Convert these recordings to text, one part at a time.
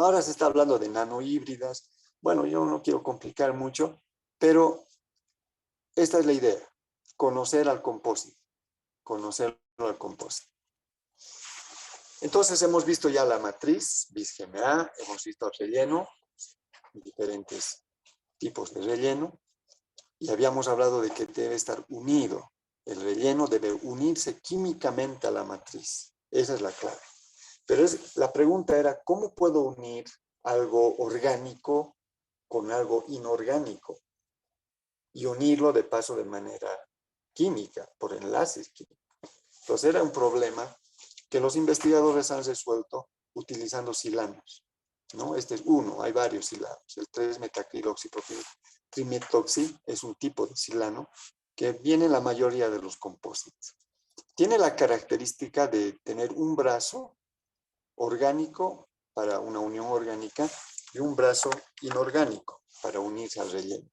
Ahora se está hablando de nanohíbridas. Bueno, yo no quiero complicar mucho, pero esta es la idea, conocer al compósito, conocerlo al compósito. Entonces hemos visto ya la matriz bis-GMA, hemos visto el relleno, diferentes tipos de relleno, y habíamos hablado de que debe estar unido. El relleno debe unirse químicamente a la matriz. Esa es la clave. Pero la pregunta era, ¿cómo puedo unir algo orgánico con algo inorgánico? Y unirlo de paso de manera química, por enlaces químicos. Entonces era un problema que los investigadores han resuelto utilizando silanos, ¿no? Este es uno, hay varios silanos. El 3-metacriloxipropil-trimetoxi es un tipo de silano que viene en la mayoría de los composites. Tiene la característica de tener un brazo orgánico para una unión orgánica y un brazo inorgánico para unirse al relleno.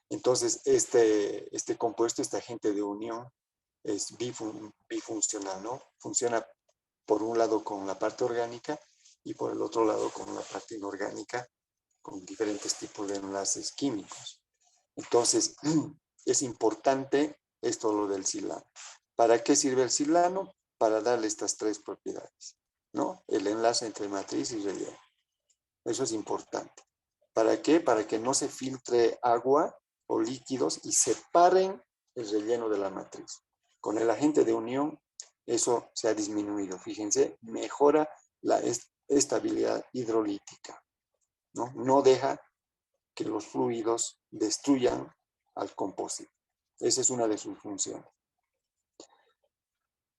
Entonces, este compuesto, este agente de unión, es bifuncional, ¿no? Funciona por un lado con la parte orgánica y por el otro lado con la parte inorgánica, con diferentes tipos de enlaces químicos. Entonces, es importante esto lo del silano. ¿Para qué sirve el silano? Para darle estas tres propiedades, ¿no? El enlace entre matriz y relleno. Eso es importante. ¿Para qué? Para que no se filtre agua o líquidos y separen el relleno de la matriz. Con el agente de unión, eso se ha disminuido. Fíjense, mejora la estabilidad hidrolítica, ¿no? No deja que los fluidos destruyan al compósito. Esa es una de sus funciones.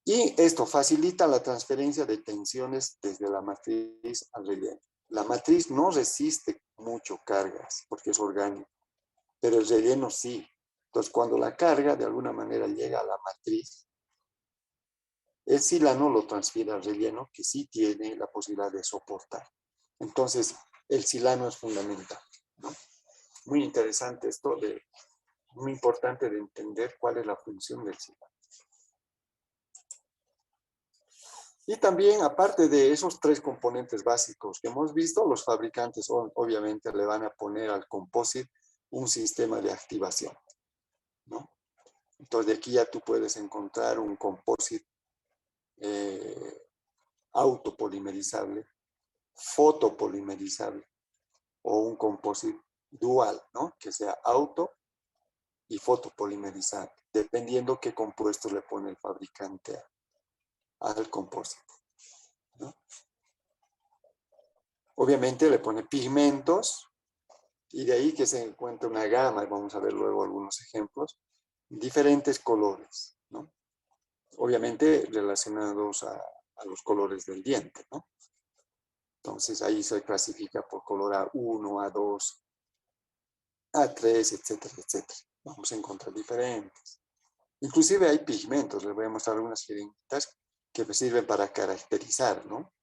Y esto facilita la transferencia de tensiones desde la matriz al relleno. La matriz no resiste mucho cargas porque es orgánico, pero el relleno sí. Entonces, cuando la carga de alguna manera llega a la matriz, el silano lo transfiere al relleno que sí tiene la posibilidad de soportar. Entonces, el silano es fundamental, ¿no? Muy interesante esto, muy importante de entender cuál es la función del silano. Y también, aparte de esos tres componentes básicos que hemos visto, los fabricantes obviamente le van a poner al composite un sistema de activación, ¿no? Entonces, de aquí ya tú puedes encontrar un composite autopolimerizable, fotopolimerizable, o un composite dual, ¿no? Que sea auto y fotopolimerizable, dependiendo qué compuestos le pone el fabricante al composite, ¿no? Obviamente le pone pigmentos y de ahí que se encuentra una gama, y vamos a ver luego algunos ejemplos, diferentes colores, ¿no? Obviamente relacionados a los colores del diente, ¿no? Entonces ahí se clasifica por color A1, A2, A3, etcétera, etcétera. Vamos a encontrar diferentes. Inclusive hay pigmentos, les voy a mostrar algunas jeringuitas que sirven para caracterizar, ¿no?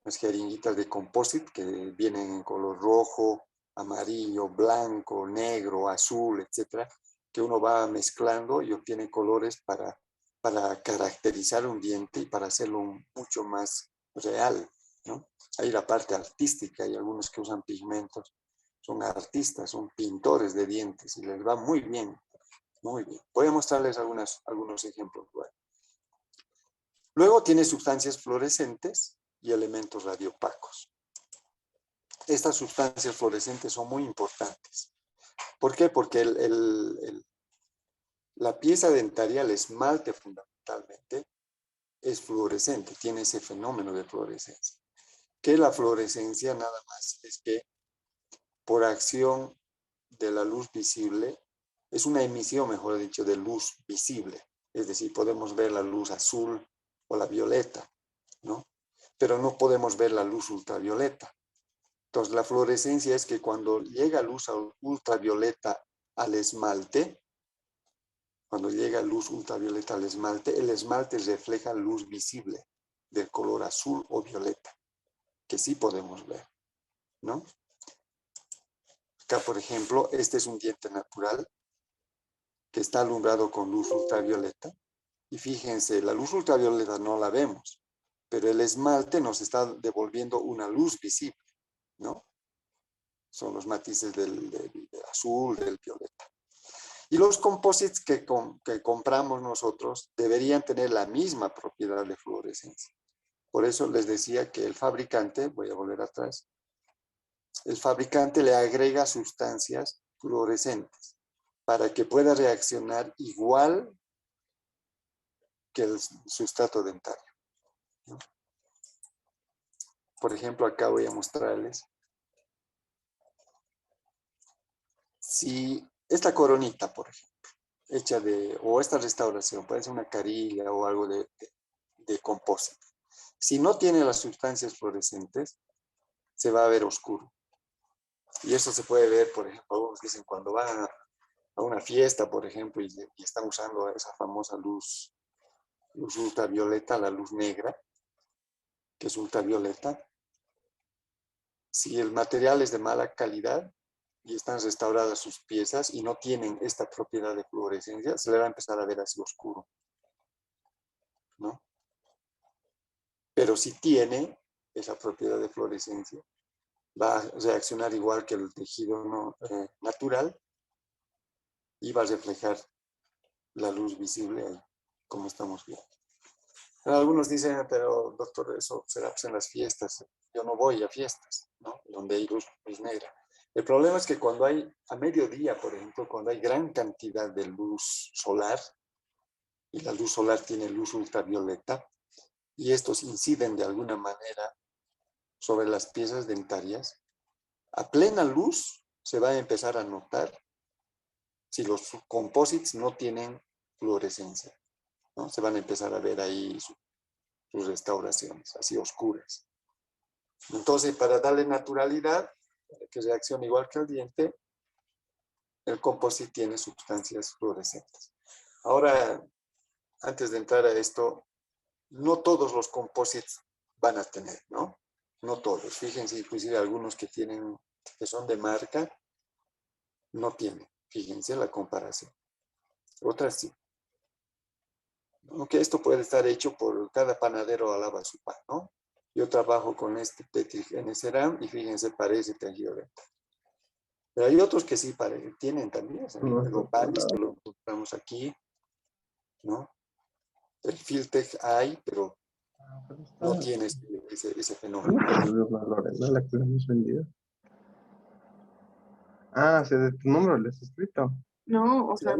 Las jeringuitas de composite que vienen en color rojo, amarillo, blanco, negro, azul, etcétera, que uno va mezclando y obtiene colores para caracterizar un diente y para hacerlo mucho más real, ¿no? Hay la parte artística y algunos que usan pigmentos son artistas, son pintores de dientes y les va muy bien, muy bien. Voy a mostrarles algunos ejemplos. Luego tiene sustancias fluorescentes y elementos radiopacos. Estas sustancias fluorescentes son muy importantes. ¿Por qué? Porque la pieza dentaria, el esmalte fundamentalmente, es fluorescente, tiene ese fenómeno de fluorescencia. Que la fluorescencia nada más es que por acción de la luz visible, es una emisión, mejor dicho, de luz visible. Es decir, podemos ver la luz azul o la violeta, ¿no? Pero no podemos ver la luz ultravioleta. Entonces, la fluorescencia es que cuando llega luz ultravioleta al esmalte, cuando llega luz ultravioleta al esmalte, el esmalte refleja luz visible del color azul o violeta, que sí podemos ver, ¿no? Acá, por ejemplo, este es un diente natural que está alumbrado con luz ultravioleta. Y fíjense, la luz ultravioleta no la vemos, pero el esmalte nos está devolviendo una luz visible. ¿no? Son los matices del azul, del violeta. Y los composites que compramos nosotros deberían tener la misma propiedad de fluorescencia. Por eso les decía que el fabricante, voy a volver atrás, el fabricante le agrega sustancias fluorescentes para que pueda reaccionar igual que el sustrato dentario, ¿no? Por ejemplo, acá voy a mostrarles. Si esta coronita, por ejemplo, hecha o esta restauración, puede ser una carilla o algo de compósito. Si no tiene las sustancias fluorescentes, se va a ver oscuro. Y eso se puede ver, por ejemplo, algunos dicen cuando van a una fiesta, por ejemplo, y están usando esa famosa luz ultravioleta, la luz negra, que es ultravioleta. Si el material es de mala calidad y están restauradas sus piezas y no tienen esta propiedad de fluorescencia, se le va a empezar a ver así oscuro, ¿no? Pero si tiene esa propiedad de fluorescencia, va a reaccionar igual que el tejido natural y va a reflejar la luz visible ahí, como estamos viendo. Algunos dicen, pero doctor, eso será pues en las fiestas. Yo no voy a fiestas, ¿no? Donde hay luz negra. El problema es que cuando hay, a mediodía, por ejemplo, cuando hay gran cantidad de luz solar, y la luz solar tiene luz ultravioleta, y estos inciden de alguna manera sobre las piezas dentarias, a plena luz se va a empezar a notar si los composites no tienen fluorescencia, ¿no? Se van a empezar a ver ahí sus restauraciones, así oscuras. Entonces, para darle naturalidad, que reaccione igual que el diente, el composite tiene sustancias fluorescentes. Ahora, antes de entrar a esto, no todos los composites van a tener, ¿no? No todos. Fíjense, inclusive algunos que son de marca, no tienen. Fíjense la comparación. Otras sí. Aunque esto puede estar hecho por cada panadero alaba su pan, ¿no? Yo trabajo con este Petrigeneseram y fíjense, parece tejido dental. Pero hay otros que sí tienen también. Los Paris que lo encontramos aquí, ¿no? El Filtech hay, pero no tiene ese fenómeno. Los valores, ¿no? La que le hemos vendido. Ah, ¿se de tu número le has escrito? No, o sea,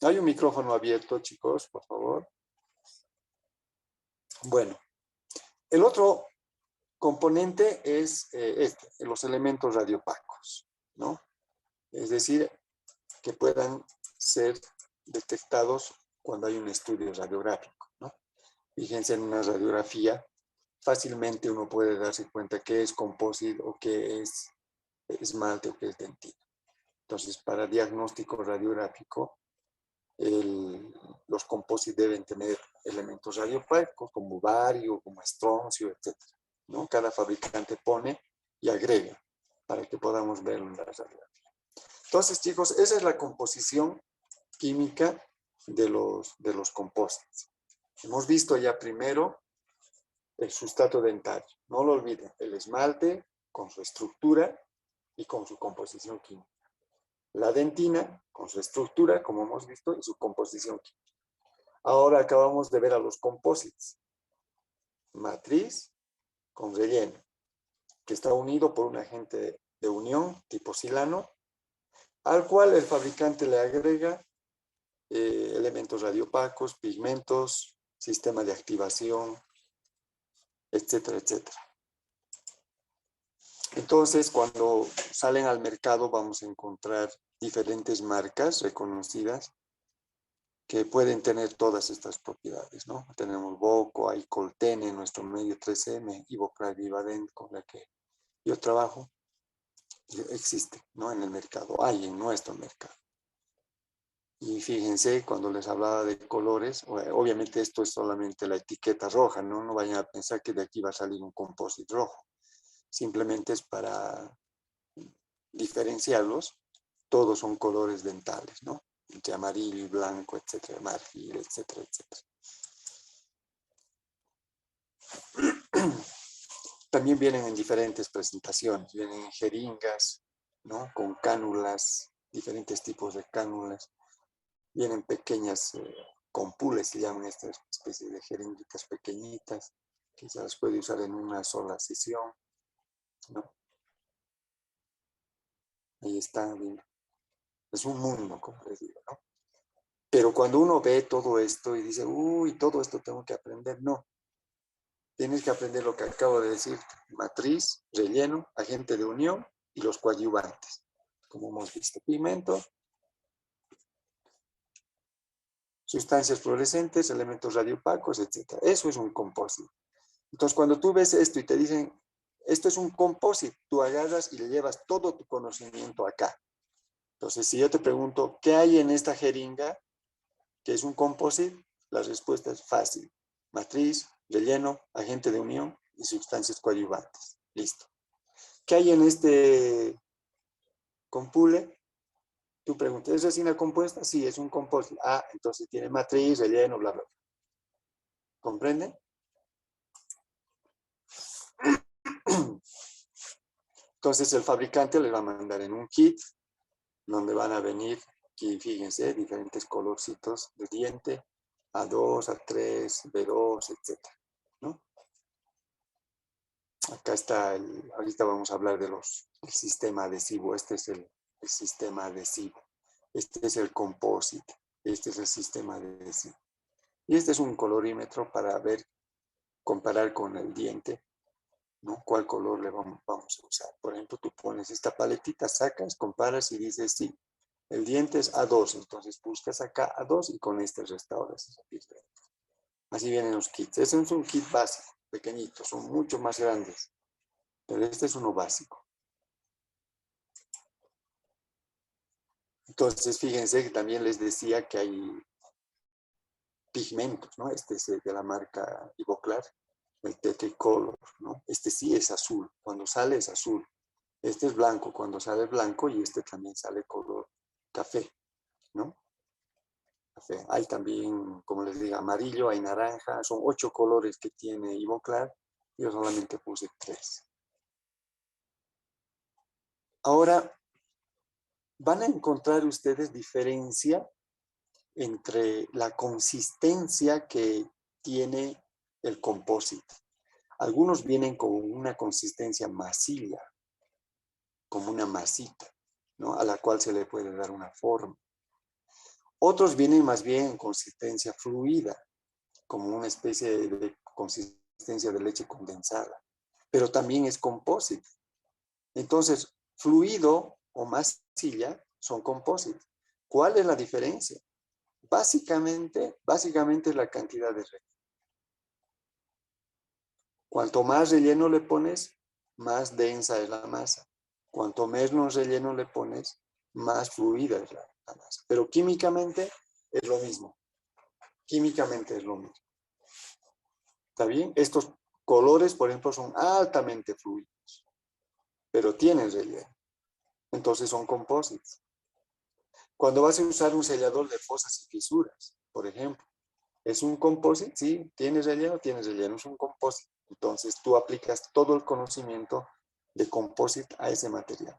Hay un micrófono abierto, chicos, por favor. Bueno, el otro componente es los elementos radiopacos, ¿no? Es decir, que puedan ser detectados cuando hay un estudio radiográfico, ¿no? Fíjense en una radiografía, fácilmente uno puede darse cuenta que es composite o que es esmalte o que es dentina. Entonces, para diagnóstico radiográfico, los composites deben tener elementos radiopacos como bario, como estroncio, etc., ¿no? Cada fabricante pone y agrega para que podamos verlo en la radiografía. Entonces, chicos, esa es la composición química de los composites. Hemos visto ya primero el sustrato dentario. No lo olviden, el esmalte con su estructura y con su composición química. La dentina con su estructura, como hemos visto, y su composición química. Ahora acabamos de ver a los composites. Matriz con relleno, que está unido por un agente de unión tipo silano, al cual el fabricante le agrega elementos radiopacos, pigmentos, sistema de activación, etcétera, etcétera. Entonces, cuando salen al mercado vamos a encontrar diferentes marcas reconocidas que pueden tener todas estas propiedades, ¿no? Tenemos Boco, hay Coltene, nuestro medio 3M, Ivoclar y Vivadent, con la que yo trabajo, existe, ¿no? En el mercado, hay en nuestro mercado. Y fíjense, cuando les hablaba de colores, obviamente esto es solamente la etiqueta roja, ¿no? No vayan a pensar que de aquí va a salir un composite rojo. Simplemente es para diferenciarlos. Todos son colores dentales, ¿no? Entre amarillo y blanco, etcétera, marfil, etcétera, etcétera. También vienen en diferentes presentaciones, vienen en jeringas, ¿no? Con cánulas, diferentes tipos de cánulas. Vienen pequeñas compules, se llaman estas especies de jeringuitas pequeñitas, que se las puede usar en una sola sesión, ¿no? Ahí está, bien. Es un mundo, como les digo, ¿no? Pero cuando uno ve todo esto y dice, uy, todo esto tengo que aprender, no. Tienes que aprender lo que acabo de decir, matriz, relleno, agente de unión y los coadyuvantes. Como hemos visto, pigmento, sustancias fluorescentes, elementos radioopacos, etc. Eso es un compósito. Entonces, cuando tú ves esto y te dicen, esto es un compósito, tú agarras y le llevas todo tu conocimiento acá. Entonces, si yo te pregunto, ¿qué hay en esta jeringa que es un compósito? La respuesta es fácil. Matriz, relleno, agente de unión y sustancias coadyuvantes. Listo. ¿Qué hay en este compule? Tú preguntas, ¿es resina compuesta? Sí, es un compósito. Ah, entonces tiene matriz, relleno, bla, bla. ¿Comprenden? Entonces el fabricante les va a mandar en un kit donde van a venir, aquí fíjense, diferentes colorcitos de diente, A2, A3, B2, etc. ¿No? Acá está, ahorita vamos a hablar del sistema adhesivo. Este es el sistema adhesivo. Este es el composite. Este es el sistema adhesivo. Y este es un colorímetro para ver, comparar con el diente, ¿no? ¿Cuál color le vamos a usar? Por ejemplo, tú pones esta paletita, sacas, comparas y dices, sí, el diente es A2, entonces buscas acá A2 y con este restauras esa pieza. Así vienen los kits. Este es un kit básico, pequeñito, son mucho más grandes, pero este es uno básico. Entonces, fíjense que también les decía que hay pigmentos, ¿no? Este es de la marca Ivoclar, el Tetricolor, ¿no? Este sí es azul, cuando sale es azul. Este es blanco, cuando sale blanco, y este también sale color café, ¿no? Café. Hay también, como les digo, amarillo, hay naranja, son 8 colores que tiene Ivoclar, yo solamente puse 3. Ahora, van a encontrar ustedes diferencia entre la consistencia que tiene el compósito. Algunos vienen con una consistencia masilla, como una masita, ¿no? A la cual se le puede dar una forma. Otros vienen más bien en consistencia fluida, como una especie de consistencia de leche condensada, pero también es compósito. Entonces, fluido o masilla son compósitos. ¿Cuál es la diferencia? Básicamente es la cantidad de relleno. Cuanto más relleno le pones, más densa es la masa. Cuanto menos relleno le pones, más fluida es la masa. Pero químicamente es lo mismo. Químicamente es lo mismo. ¿Está bien? Estos colores, por ejemplo, son altamente fluidos, pero tienen relleno. Entonces son compósitos. Cuando vas a usar un sellador de fosas y fisuras, por ejemplo, ¿es un compósito? Sí, tiene relleno, es un compósito. Entonces tú aplicas todo el conocimiento de compósito a ese material.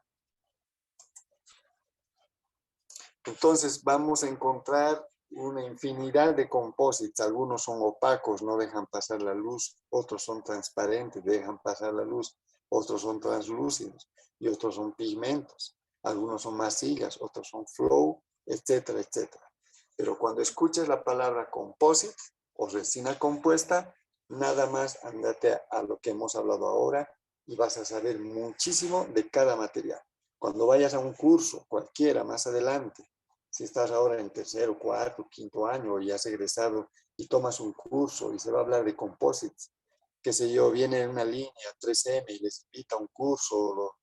Entonces vamos a encontrar una infinidad de composites. Algunos son opacos, no dejan pasar la luz. Otros son transparentes, dejan pasar la luz. Otros son translúcidos y otros son pigmentos. Algunos son masillas, otros son flow, etcétera, etcétera. Pero cuando escuches la palabra composite o resina compuesta, nada más andate a lo que hemos hablado ahora y vas a saber muchísimo de cada material. Cuando vayas a un curso, cualquiera, más adelante, si estás ahora en tercero, cuarto, quinto año y has egresado y tomas un curso y se va a hablar de composites, qué sé yo, viene una línea 3M y les invita a un curso,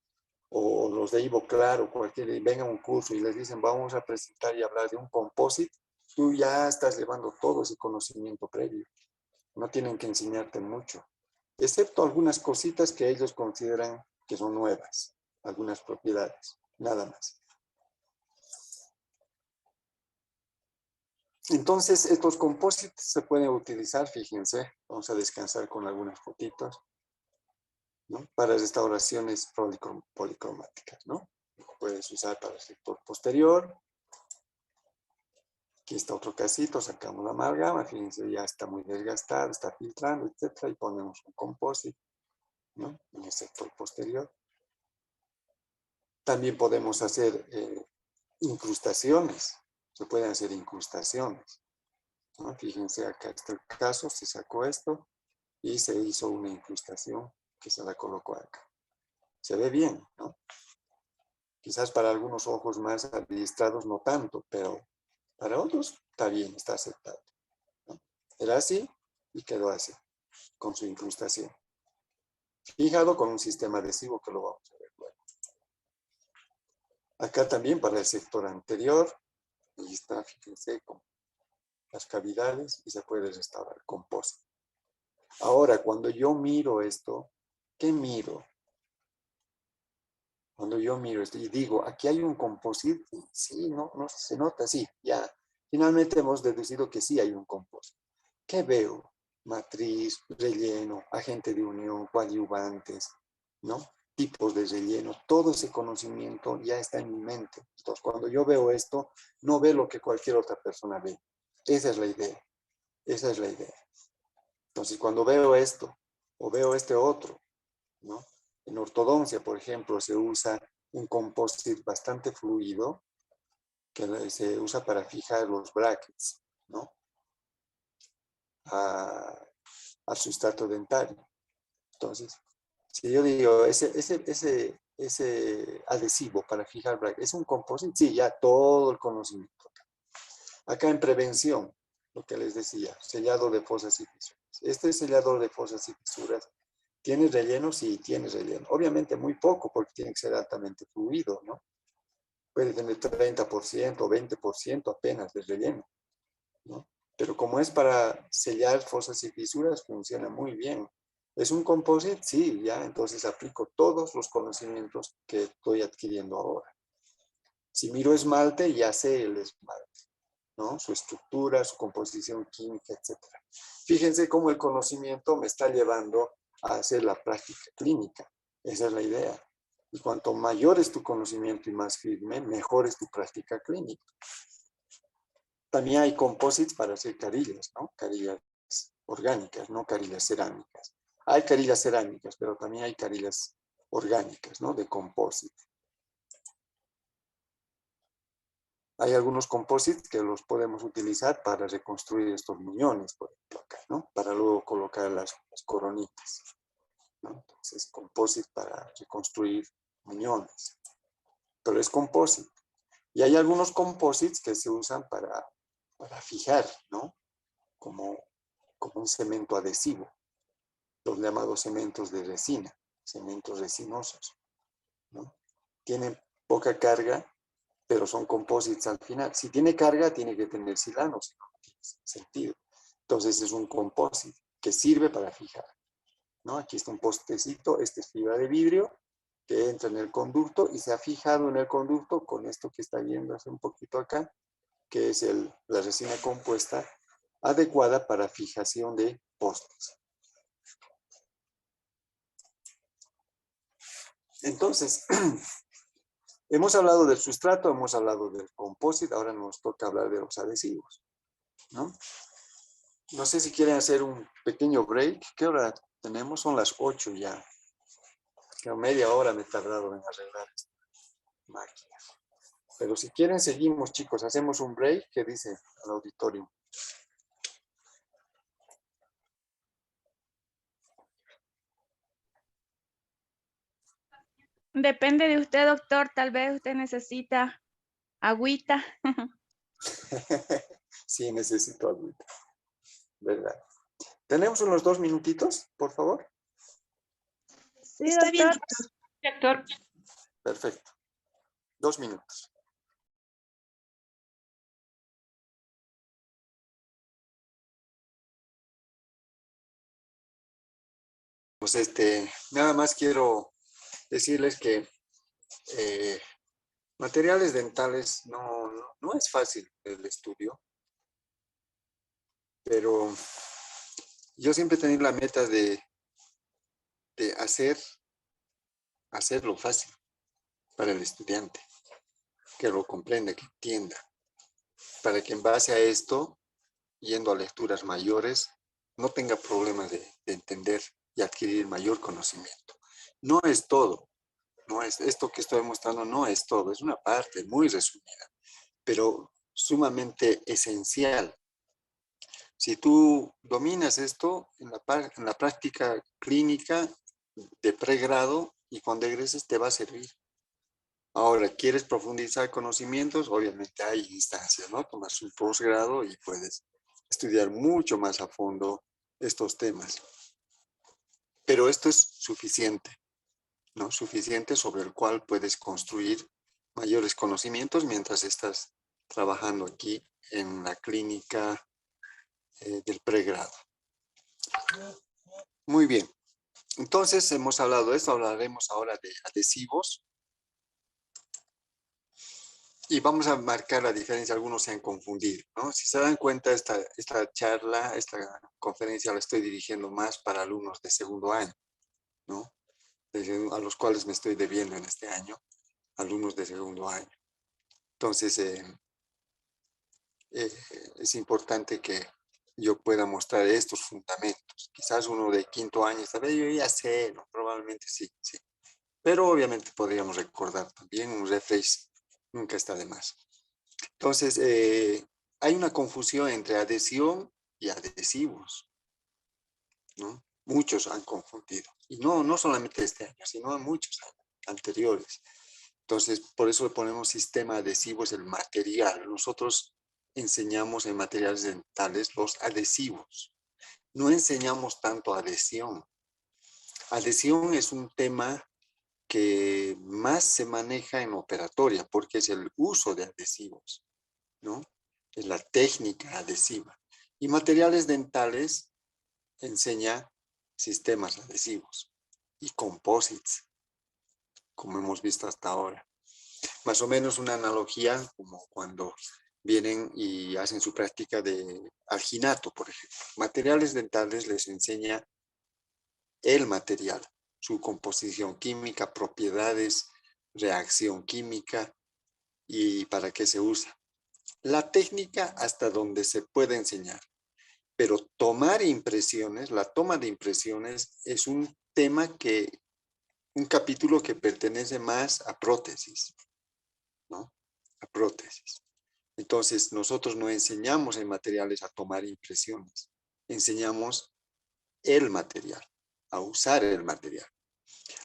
o los de Ivoclar o cualquiera, y venga a un curso y les dicen vamos a presentar y hablar de un composite, tú ya estás llevando todo ese conocimiento previo. No tienen que enseñarte mucho, excepto algunas cositas que ellos consideran que son nuevas, algunas propiedades, nada más. Entonces, estos composites se pueden utilizar, fíjense, vamos a descansar con algunas fotitos. ¿no? Para restauraciones policromáticas, ¿no? Lo puedes usar para el sector posterior. Aquí está otro casito, sacamos la amalgama, fíjense, ya está muy desgastado, está filtrando, etcétera, y ponemos un composite, ¿no? En el sector posterior. También podemos hacer incrustaciones, se pueden hacer incrustaciones, ¿no? Fíjense, acá está el caso, se sacó esto y se hizo una incrustación que se la colocó acá. Se ve bien, ¿no? Quizás para algunos ojos más adiestrados no tanto, pero para otros está bien, está aceptado, ¿no? Era así y quedó así, con su incrustación. Fijado con un sistema adhesivo que lo vamos a ver luego. Acá también para el sector anterior, ahí está, fíjense, con las cavidades y se puede restaurar composta. Ahora, cuando yo miro esto, ¿qué miro? Cuando yo miro esto y digo, aquí hay un composite, sí, no se nota, sí, ya. Finalmente hemos deducido que sí hay un composite. ¿Qué veo? Matriz, relleno, agente de unión, coadyuvantes, ¿no? Tipos de relleno, todo ese conocimiento ya está en mi mente. Entonces, cuando yo veo esto, no veo lo que cualquier otra persona ve. Esa es la idea, esa es la idea. Entonces, cuando veo esto o veo este otro, ¿no? En ortodoncia, por ejemplo, se usa un composite bastante fluido que se usa para fijar los brackets, ¿no? Al sustrato dentario. Entonces, si yo digo, ese adhesivo para fijar brackets, ¿es un composite? Sí, ya todo el conocimiento. Acá en prevención, lo que les decía, sellado de fosas y fisuras. Este sellador de fosas y fisuras, ¿tiene relleno? Sí, tiene relleno. Obviamente muy poco, porque tiene que ser altamente fluido, ¿no? Puede tener 30%, 20% apenas de relleno, ¿no? Pero como es para sellar fosas y fisuras, funciona muy bien. ¿Es un composite? Sí, ya, entonces aplico todos los conocimientos que estoy adquiriendo ahora. Si miro esmalte, ya sé el esmalte, ¿no? Su estructura, su composición química, etc. Fíjense cómo el conocimiento me está llevando a hacer la práctica clínica. Esa es la idea. Y cuanto mayor es tu conocimiento y más firme, mejor es tu práctica clínica. También hay composites para hacer carillas, ¿no? Carillas orgánicas, no carillas cerámicas. Hay carillas cerámicas, pero también hay carillas orgánicas, ¿no? De composite. Hay algunos composites que los podemos utilizar para reconstruir estos muñones, por ejemplo, acá, ¿no? Para luego colocar las coronitas, ¿no? Entonces, composite para reconstruir muñones. Pero es composite. Y hay algunos composites que se usan para fijar, ¿no? Como un cemento adhesivo, los llamados cementos de resina, cementos resinosos, ¿no? Tienen poca carga, pero son composites al final. Si tiene carga, tiene que tener silano, si no tiene sentido. Entonces es un composite que sirve para fijar, ¿no? Aquí está un postecito, este es fibra de vidrio, que entra en el conducto y se ha fijado en el conducto con esto que está viendo hace un poquito acá, que es la resina compuesta adecuada para fijación de postes. Entonces, hemos hablado del sustrato, hemos hablado del composite, ahora nos toca hablar de los adhesivos, ¿no? No sé si quieren hacer un pequeño break. ¿Qué hora tenemos? Son las 8 ya. Creo media hora me he tardado en arreglar esta máquina. Pero si quieren, seguimos, chicos. Hacemos un break. ¿Qué dice al auditorio? Depende de usted, doctor. Tal vez usted necesita agüita. Sí, necesito agüita. ¿Verdad? ¿Tenemos unos 2 minutitos, por favor? Sí, doctor. Doctor. Perfecto. 2 minutos. Pues nada más quiero decirles que materiales dentales no es fácil el estudio, pero yo siempre he tenido la meta de hacer hacerlo fácil para el estudiante, que lo comprenda, que entienda, para que en base a esto, yendo a lecturas mayores, no tenga problemas de entender y adquirir mayor conocimiento. No es todo, no es esto que estoy mostrando, no es todo, es una parte muy resumida, pero sumamente esencial. Si tú dominas esto en la práctica clínica de pregrado y cuando egreses te va a servir. Ahora, ¿quieres profundizar conocimientos? Obviamente hay instancias, ¿no? Tomas un posgrado y puedes estudiar mucho más a fondo estos temas. Pero esto es suficiente, ¿no? Suficiente sobre el cual puedes construir mayores conocimientos mientras estás trabajando aquí en la clínica del pregrado. Muy bien. Entonces, hemos hablado de esto, hablaremos ahora de adhesivos. Y vamos a marcar la diferencia, algunos se han confundido, ¿no? Si se dan cuenta, esta charla, esta conferencia la estoy dirigiendo más para alumnos de segundo año, ¿no? A los cuales me estoy debiendo en este año, alumnos de segundo año. Entonces, es importante que yo pueda mostrar estos fundamentos. Quizás uno de quinto año, tal vez yo ya sé, ¿no? Probablemente sí, sí. Pero obviamente podríamos recordar también, un refresh nunca está de más. Entonces, hay una confusión entre adhesión y adhesivos, ¿no? Muchos han confundido. Y no solamente este año, sino en muchos años anteriores. Entonces, por eso le ponemos sistema adhesivo, es el material. Nosotros enseñamos en materiales dentales los adhesivos. No enseñamos tanto adhesión. Adhesión es un tema que más se maneja en operatoria porque es el uso de adhesivos, ¿no? Es la técnica adhesiva. Y materiales dentales enseña sistemas adhesivos y composites, como hemos visto hasta ahora. Más o menos una analogía como cuando vienen y hacen su práctica de alginato, por ejemplo. Materiales dentales les enseña el material, su composición química, propiedades, reacción química y para qué se usa. La técnica hasta donde se puede enseñar, pero tomar impresiones, la toma de impresiones es un tema un capítulo que pertenece más a prótesis, ¿no? A prótesis. Entonces, nosotros no enseñamos en materiales a tomar impresiones, enseñamos el material, a usar el material.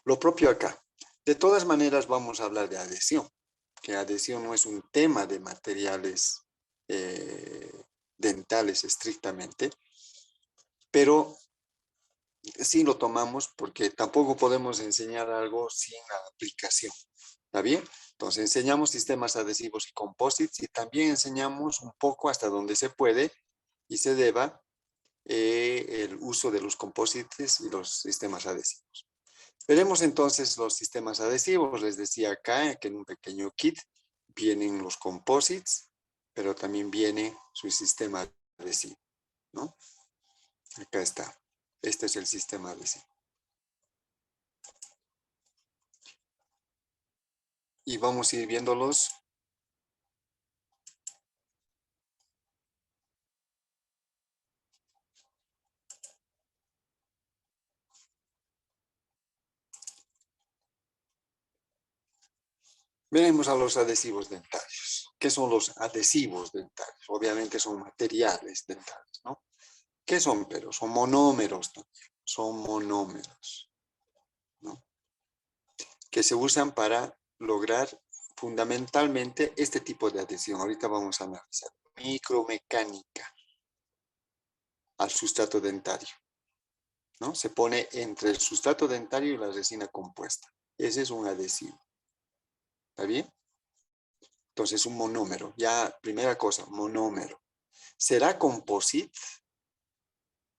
Lo propio acá. De todas maneras, vamos a hablar de adhesión, que adhesión no es un tema de materiales dentales estrictamente, pero sí lo tomamos porque tampoco podemos enseñar algo sin la aplicación. ¿Está bien? Entonces enseñamos sistemas adhesivos y composites y también enseñamos un poco hasta donde se puede y se deba el uso de los composites y los sistemas adhesivos. Veremos entonces los sistemas adhesivos. Les decía acá que en un pequeño kit vienen los composites, pero también viene su sistema adhesivo, ¿no? Acá está. Este es el sistema adhesivo. Y vamos a ir viéndolos. Veremos a los adhesivos dentarios. ¿Qué son los adhesivos dentarios? Obviamente son materiales dentarios, ¿no? ¿Qué son? Pero son monómeros también. Son monómeros, ¿no? Que se usan para lograr fundamentalmente este tipo de adhesión. Ahorita vamos a analizar micromecánica al sustrato dentario, ¿no? Se pone entre el sustrato dentario y la resina compuesta. Ese es un adhesivo. ¿Está bien? Entonces, un monómero. Ya, primera cosa, monómero. ¿Será composite?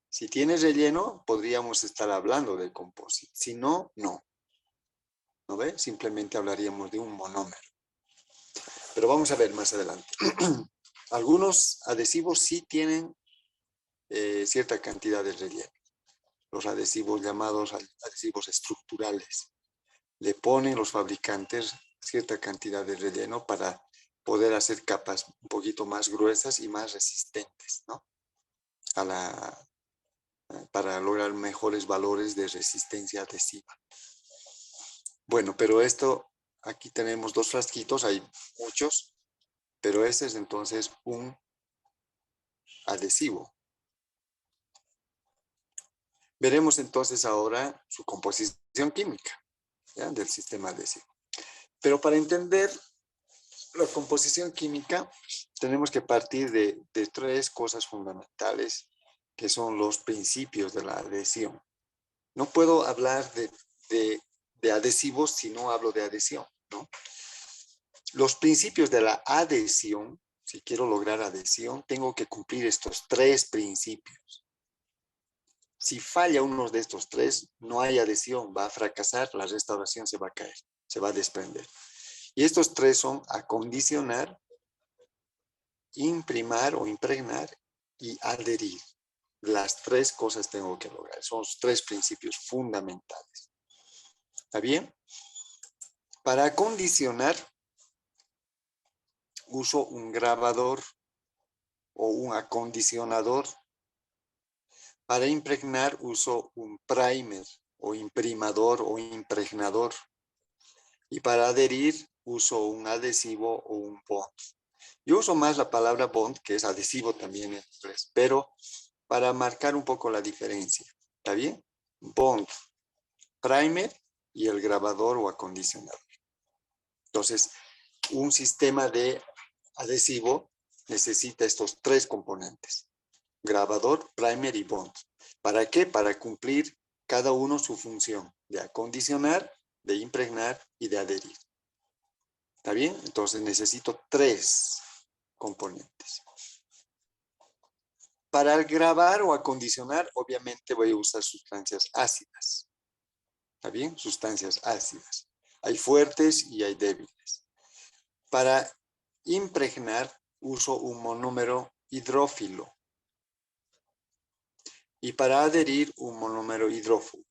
Si tiene relleno, podríamos estar hablando de composite. Si no, no. ¿No ve? Simplemente hablaríamos de un monómero. Pero vamos a ver más adelante. Algunos adhesivos sí tienen cierta cantidad de relleno. Los adhesivos llamados adhesivos estructurales. le ponen los fabricantes cierta cantidad de relleno para poder hacer capas un poquito más gruesas y más resistentes, ¿no? Para lograr mejores valores de resistencia adhesiva. Bueno, pero esto, aquí tenemos 2 frasquitos, hay muchos, pero este es entonces un adhesivo. Veremos entonces ahora su composición química, ¿ya? Del sistema adhesivo. Pero para entender la composición química, tenemos que partir de 3 cosas fundamentales, que son los principios de la adhesión. No puedo hablar de adhesivos si no hablo de adhesión, ¿no? Los principios de la adhesión, si quiero lograr adhesión, tengo que cumplir estos 3 principios. Si falla uno de estos 3, no hay adhesión, va a fracasar, la restauración se va a caer, se va a desprender. Y estos 3 son acondicionar, imprimar o impregnar y adherir. Las 3 cosas tengo que lograr. Son los 3 principios fundamentales. ¿Está bien? Para acondicionar, uso un grabador o un acondicionador. Para impregnar, uso un primer o imprimador o impregnador. Y para adherir, uso un adhesivo o un bond. Yo uso más la palabra bond, que es adhesivo también en inglés, pero para marcar un poco la diferencia. ¿Está bien? Bond, primer y el grabador o acondicionador. Entonces, un sistema de adhesivo necesita estos 3 componentes: grabador, primer y bond. ¿Para qué? Para cumplir cada uno su función de acondicionar, de impregnar y de adherir. ¿Está bien? Entonces necesito 3 componentes. Para grabar o acondicionar, obviamente voy a usar sustancias ácidas. ¿Está bien? Sustancias ácidas. Hay fuertes y hay débiles. Para impregnar, uso un monómero hidrófilo. Y para adherir, un monómero hidrófugo.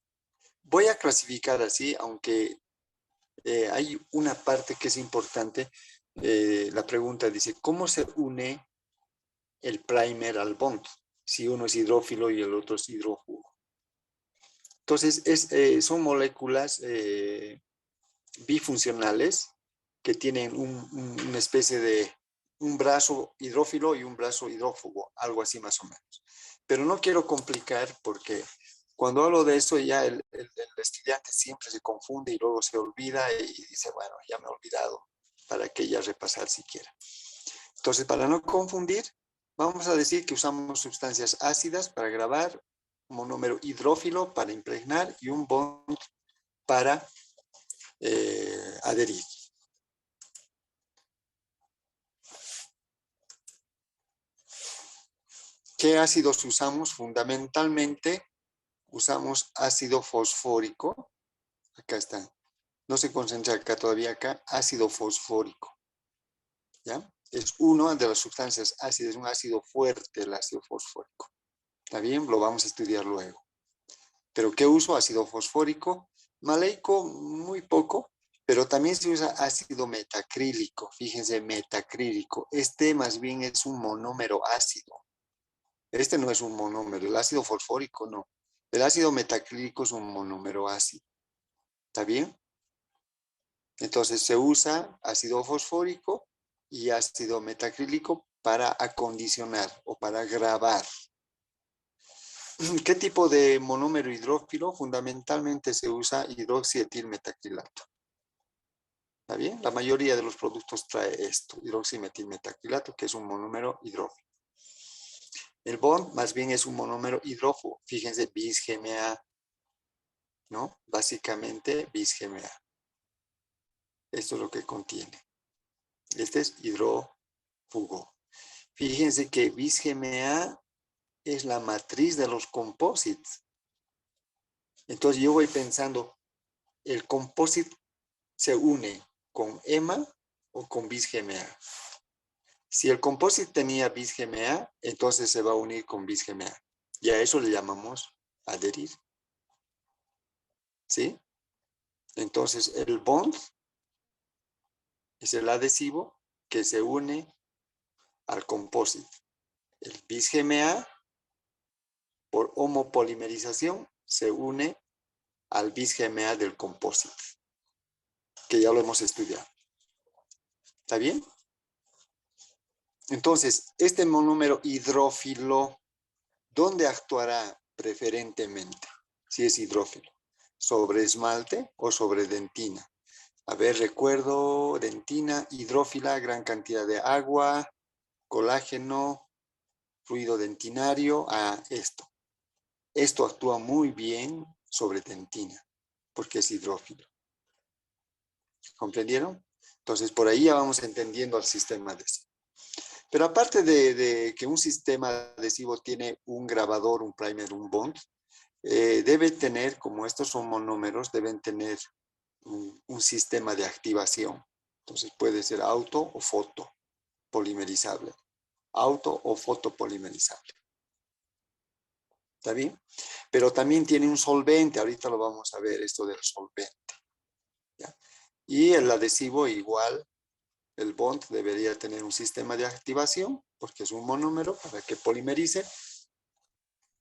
Voy a clasificar así, aunque hay una parte que es importante. La pregunta dice, ¿cómo se une el primer al bond? Si uno es hidrófilo y el otro es hidrófugo. Entonces, son moléculas bifuncionales que tienen una especie de un brazo hidrófilo y un brazo hidrófugo, algo así más o menos. Pero no quiero complicar, porque cuando hablo de eso ya el estudiante siempre se confunde y luego se olvida y dice, bueno, ya me he olvidado, para que ya repasar siquiera. Entonces, para no confundir, vamos a decir que usamos sustancias ácidas para grabar, un monómero hidrófilo para impregnar y un bond para adherir. ¿Qué ácidos usamos? Fundamentalmente usamos ácido fosfórico. Acá está. No se concentra acá todavía, acá. Ácido fosfórico. ¿Ya? Es una de las sustancias ácidas, un ácido fuerte, el ácido fosfórico. ¿Está bien? Lo vamos a estudiar luego. ¿Pero qué uso? Ácido fosfórico. Maleico, muy poco, pero también se usa ácido metacrílico. Fíjense, metacrílico. Este más bien es un monómero ácido. Este no es un monómero, el ácido fosfórico no. El ácido metacrílico es un monómero ácido. ¿Está bien? Entonces se usa ácido fosfórico y ácido metacrílico para acondicionar o para grabar. ¿Qué tipo de monómero hidrófilo? Fundamentalmente se usa hidroxietilmetacrilato. ¿Está bien? La mayoría de los productos trae esto, hidroxietilmetacrilato, que es un monómero hidrófilo. El bond más bien es un monómero hidrófugo. Fíjense, bis-GMA, ¿no? Básicamente bis-GMA. Esto es lo que contiene. Este es hidrófugo. Fíjense que bis-GMA es la matriz de los composites. Entonces yo voy pensando, ¿el composite se une con EMA o con bis-GMA? Si el composite tenía bis-GMA, entonces se va a unir con bis-GMA. Y a eso le llamamos adherir. ¿Sí? Entonces, el bond es el adhesivo que se une al composite. El bis GMA, por homopolimerización, se une al bis GMA del composite, que ya lo hemos estudiado. ¿Está bien? Entonces, este monómero hidrófilo, ¿dónde actuará preferentemente? Si es hidrófilo, ¿sobre esmalte o sobre dentina? A ver, recuerdo, dentina, hidrófila, gran cantidad de agua, colágeno, fluido dentinario, esto. Esto actúa muy bien sobre dentina, porque es hidrófilo. ¿Comprendieron? Entonces, por ahí ya vamos entendiendo al sistema adhesivo. Pero aparte de que un sistema adhesivo tiene un grabador, un primer, un bond, debe tener, como estos son monómeros, deben tener un sistema de activación. Entonces puede ser auto o foto polimerizable. Auto o foto polimerizable. ¿Está bien? Pero también tiene un solvente. Ahorita lo vamos a ver, esto del solvente. ¿Ya? Y el adhesivo igual. El bond debería tener un sistema de activación, porque es un monómero para que polimerice,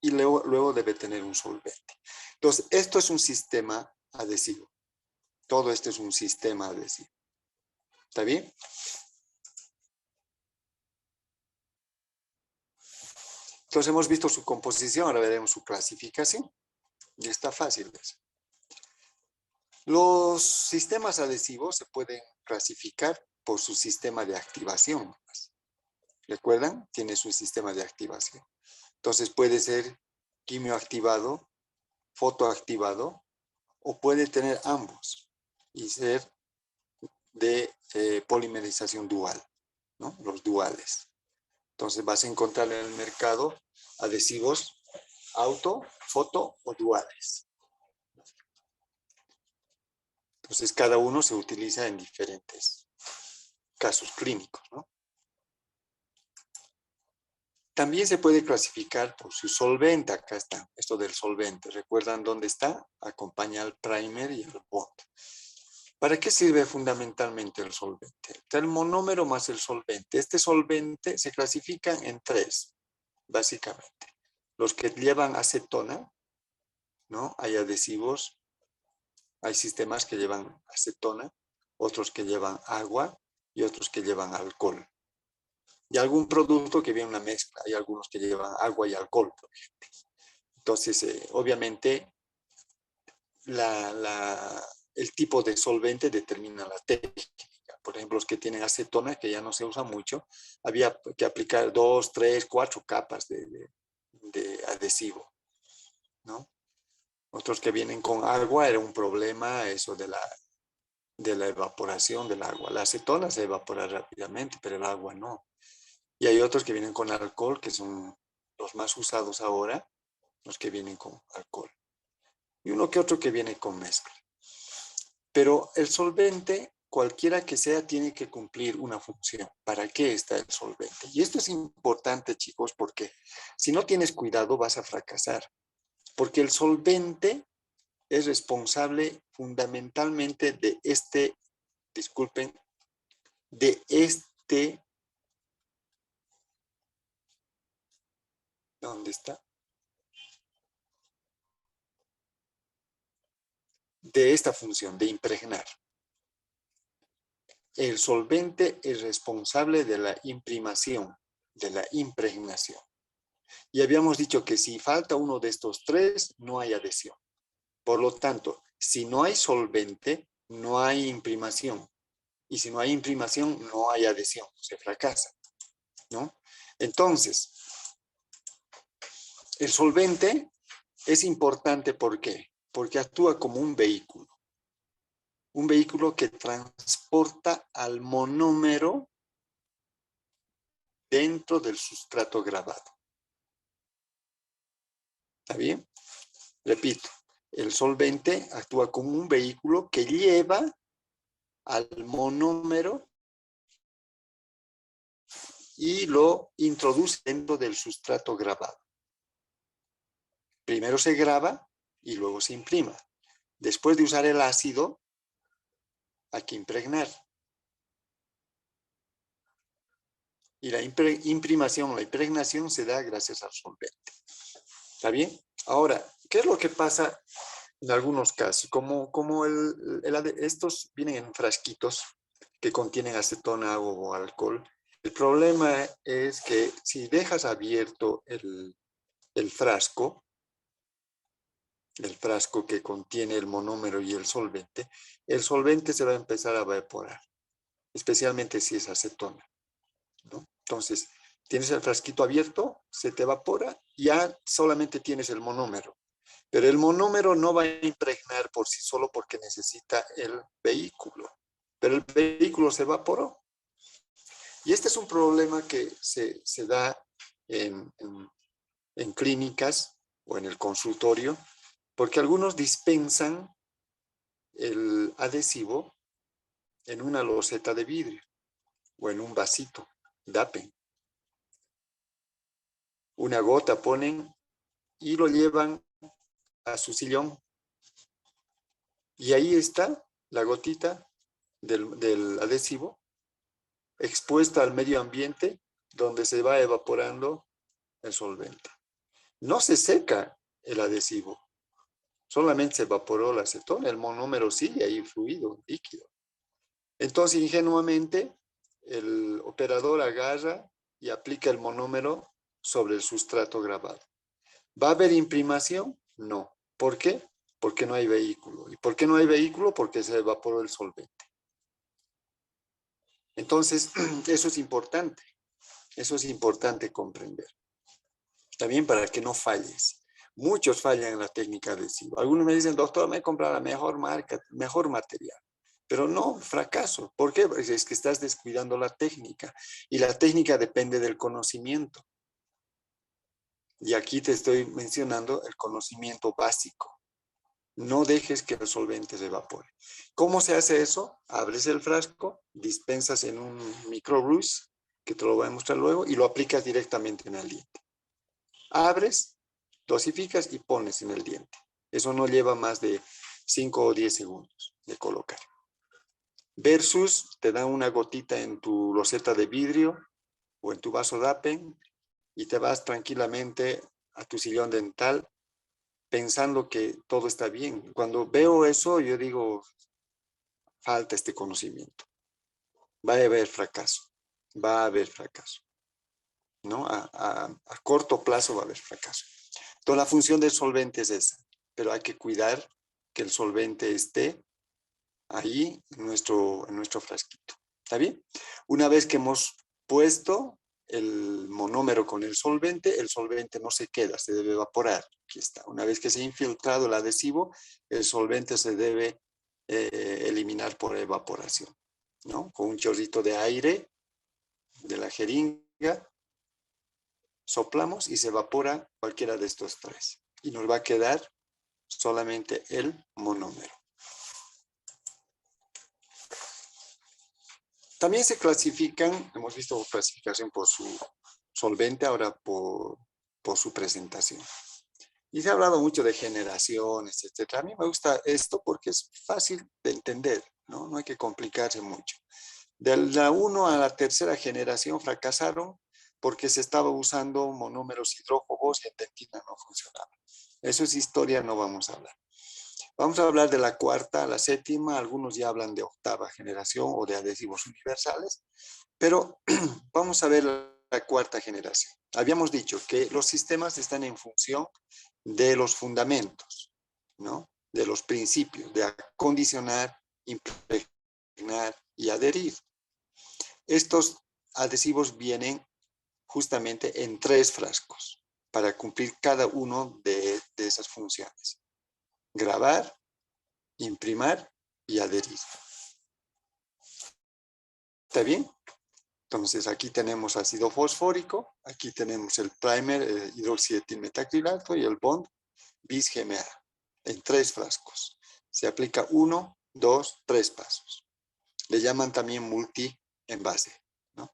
y luego debe tener un solvente. Entonces, esto es un sistema adhesivo. Todo esto es un sistema adhesivo. ¿Está bien? Entonces, hemos visto su composición, ahora veremos su clasificación. Y está fácil eso. Los sistemas adhesivos se pueden clasificar por su sistema de activación. ¿Recuerdan? Tiene su sistema de activación. Entonces puede ser quimioactivado, fotoactivado, o puede tener ambos y ser de polimerización dual, ¿no? Los duales. Entonces vas a encontrar en el mercado adhesivos auto, foto o duales. Entonces cada uno se utiliza en diferentes casos clínicos, ¿no? También se puede clasificar por su solvente. Acá está, esto del solvente. ¿Recuerdan dónde está? Acompaña al primer y al bond. ¿Para qué sirve fundamentalmente el solvente? Está el monómero más el solvente. Este solvente se clasifica en tres, básicamente. Los que llevan acetona, ¿no? Hay adhesivos, hay sistemas que llevan acetona, otros que llevan agua y otros que llevan alcohol. Y algún producto que viene una mezcla. Hay algunos que llevan agua y alcohol, por ejemplo. Entonces, obviamente, el tipo de solvente determina la técnica. Por ejemplo, los que tienen acetona, que ya no se usa mucho, había que aplicar 2, 3, 4 capas de adhesivo, ¿no? Otros que vienen con agua, era un problema eso de la evaporación del agua. La acetona se evapora rápidamente, pero el agua no. Y hay otros que vienen con alcohol, que son los más usados ahora, los que vienen con alcohol. Y uno que otro que viene con mezcla. Pero el solvente, cualquiera que sea, tiene que cumplir una función. ¿Para qué está el solvente? Y esto es importante, chicos, porque si no tienes cuidado vas a fracasar. Porque el solvente es responsable fundamentalmente de ¿dónde está? De esta función, de impregnar. El solvente es responsable de la imprimación, de la impregnación. Y habíamos dicho que si falta uno de estos tres, no hay adhesión. Por lo tanto, si no hay solvente, no hay imprimación. Y si no hay imprimación, no hay adhesión. Se fracasa, ¿no? Entonces, el solvente es importante, ¿por qué? Porque actúa como un vehículo. Un vehículo que transporta al monómero dentro del sustrato grabado. ¿Está bien? Repito, el solvente actúa como un vehículo que lleva al monómero y lo introduce dentro del sustrato grabado. Primero se graba y luego se imprima. Después de usar el ácido, hay que impregnar. Y la imprimación, la impregnación se da gracias al solvente. ¿Está bien? Ahora, ¿qué es lo que pasa en algunos casos? Como estos vienen en frasquitos que contienen acetona o alcohol. El problema es que si dejas abierto el frasco que contiene el monómero y el solvente se va a empezar a evaporar, especialmente si es acetona, ¿no? Entonces, tienes el frasquito abierto, se te evapora, ya solamente tienes el monómero. Pero el monómero no va a impregnar por sí solo porque necesita el vehículo. Pero el vehículo se evaporó. Y este es un problema que se da en clínicas o en el consultorio, porque algunos dispensan el adhesivo en una loseta de vidrio o en un vasito, DAPEN. Una gota ponen y lo llevan a su sillón. Y ahí está la gotita del adhesivo expuesta al medio ambiente donde se va evaporando el solvente. No se seca el adhesivo, solamente se evaporó la acetona, el monómero sigue ahí fluido, líquido. Entonces, ingenuamente, el operador agarra y aplica el monómero sobre el sustrato grabado. ¿Va a haber imprimación? No. ¿Por qué? Porque no hay vehículo. ¿Y por qué no hay vehículo? Porque se evaporó el solvente. Entonces, eso es importante. Eso es importante comprender. También para que no falles. Muchos fallan en la técnica adhesiva. Algunos me dicen, doctor, me he comprado la mejor marca, mejor material. Pero no, fracaso. ¿Por qué? Porque es que estás descuidando la técnica. Y la técnica depende del conocimiento. Y aquí te estoy mencionando el conocimiento básico. No dejes que el solvente se evapore. ¿Cómo se hace eso? Abres el frasco, dispensas en un microbrush, que te lo voy a mostrar luego, y lo aplicas directamente en el diente. Abres, dosificas y pones en el diente. Eso no lleva más de 5 o 10 segundos de colocar. Versus te dan una gotita en tu loseta de vidrio o en tu vaso DAPEN y te vas tranquilamente a tu sillón dental pensando que todo está bien. Cuando veo eso, yo digo, falta este conocimiento. Va a haber fracaso. Va a haber fracaso. ¿No? A corto plazo va a haber fracaso. Entonces, la función del solvente es esa. Pero hay que cuidar que el solvente esté ahí en nuestro frasquito. ¿Está bien? Una vez que hemos puesto el monómero con el solvente no se queda, se debe evaporar. Aquí está. Una vez que se ha infiltrado el adhesivo, el solvente se debe eliminar por evaporación, ¿no? Con un chorrito de aire de la jeringa, soplamos y se evapora cualquiera de estos tres. Y nos va a quedar solamente el monómero. También se clasifican, hemos visto clasificación por su solvente, ahora por su presentación. Y se ha hablado mucho de generaciones, etc. A mí me gusta esto porque es fácil de entender, ¿no? No hay que complicarse mucho. De la 1 a la tercera generación fracasaron porque se estaba usando monómeros hidrófobos y en dentina no funcionaba. Eso es historia, no vamos a hablar. Vamos a hablar de la cuarta a la séptima, algunos ya hablan de octava generación o de adhesivos universales, pero vamos a ver la cuarta generación. Habíamos dicho que los sistemas están en función de los fundamentos, ¿no? De los principios, de acondicionar, impregnar y adherir. Estos adhesivos vienen justamente en 3 frascos para cumplir cada uno de esas funciones. Grabar, imprimar y adherir. ¿Está bien? Entonces aquí tenemos ácido fosfórico, aquí tenemos el primer, hidroxietilmetacrilato y el bond bis-GMA en 3 frascos. Se aplica 1, 2, 3 pasos. Le llaman también multi-envase, ¿no?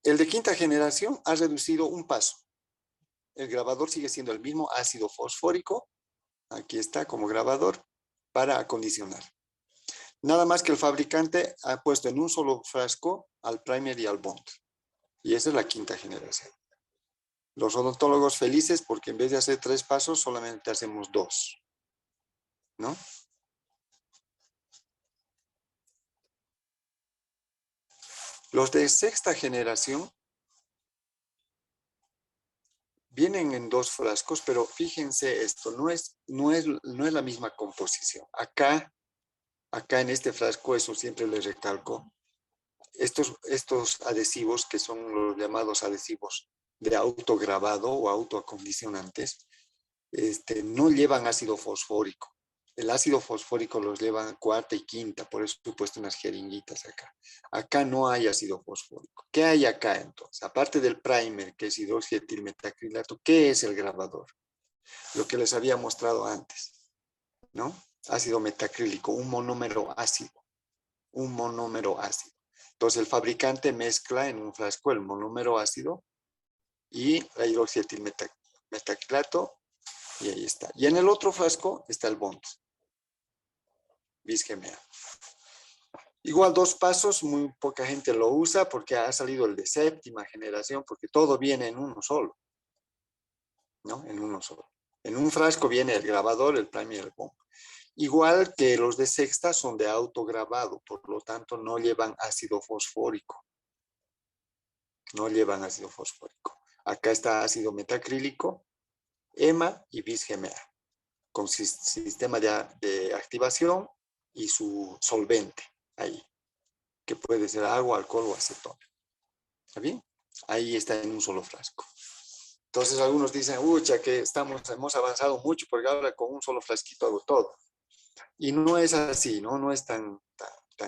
El de quinta generación ha reducido un paso. El grabador sigue siendo el mismo ácido fosfórico. Aquí está como grabador. para acondicionar. Nada más que el fabricante ha puesto en un solo frasco al primer y al bond. Y esa es la quinta generación. Los odontólogos felices porque en vez de hacer 3 pasos solamente hacemos 2, ¿no? Los de sexta generación vienen en 2 frascos, pero fíjense esto, no es la misma composición. Acá en este frasco, eso siempre les recalco, estos adhesivos que son los llamados adhesivos de autograbado o autoacondicionantes, no llevan ácido fosfórico. El ácido fosfórico los llevan cuarta y quinta, por eso he puesto unas jeringuitas acá. Acá no hay ácido fosfórico. ¿Qué hay acá entonces? Aparte del primer, que es hidroxietilmetacrilato, ¿qué es el grabador? Lo que les había mostrado antes, ¿no? Ácido metacrílico, un monómero ácido. Un monómero ácido. Entonces el fabricante mezcla en un frasco el monómero ácido y la hidroxietilmetacrilato y ahí está. Y en el otro frasco está el bond. Bis-GMA. Igual 2 pasos, muy poca gente lo usa porque ha salido el de séptima generación, porque todo viene en uno solo, ¿no? En uno solo. En un frasco viene el grabador, el primer y el bond. Igual que los de sexta son de autograbado, por lo tanto no llevan ácido fosfórico. No llevan ácido fosfórico. Acá está ácido metacrílico, EMA y bis-GMA, con sistema de activación y su solvente ahí, que puede ser agua, alcohol o acetona. ¿Está bien? Ahí está en un solo frasco. Entonces algunos dicen, ucha, que hemos avanzado mucho porque ahora con un solo frasquito hago todo. Y no es así, ¿no? No es tan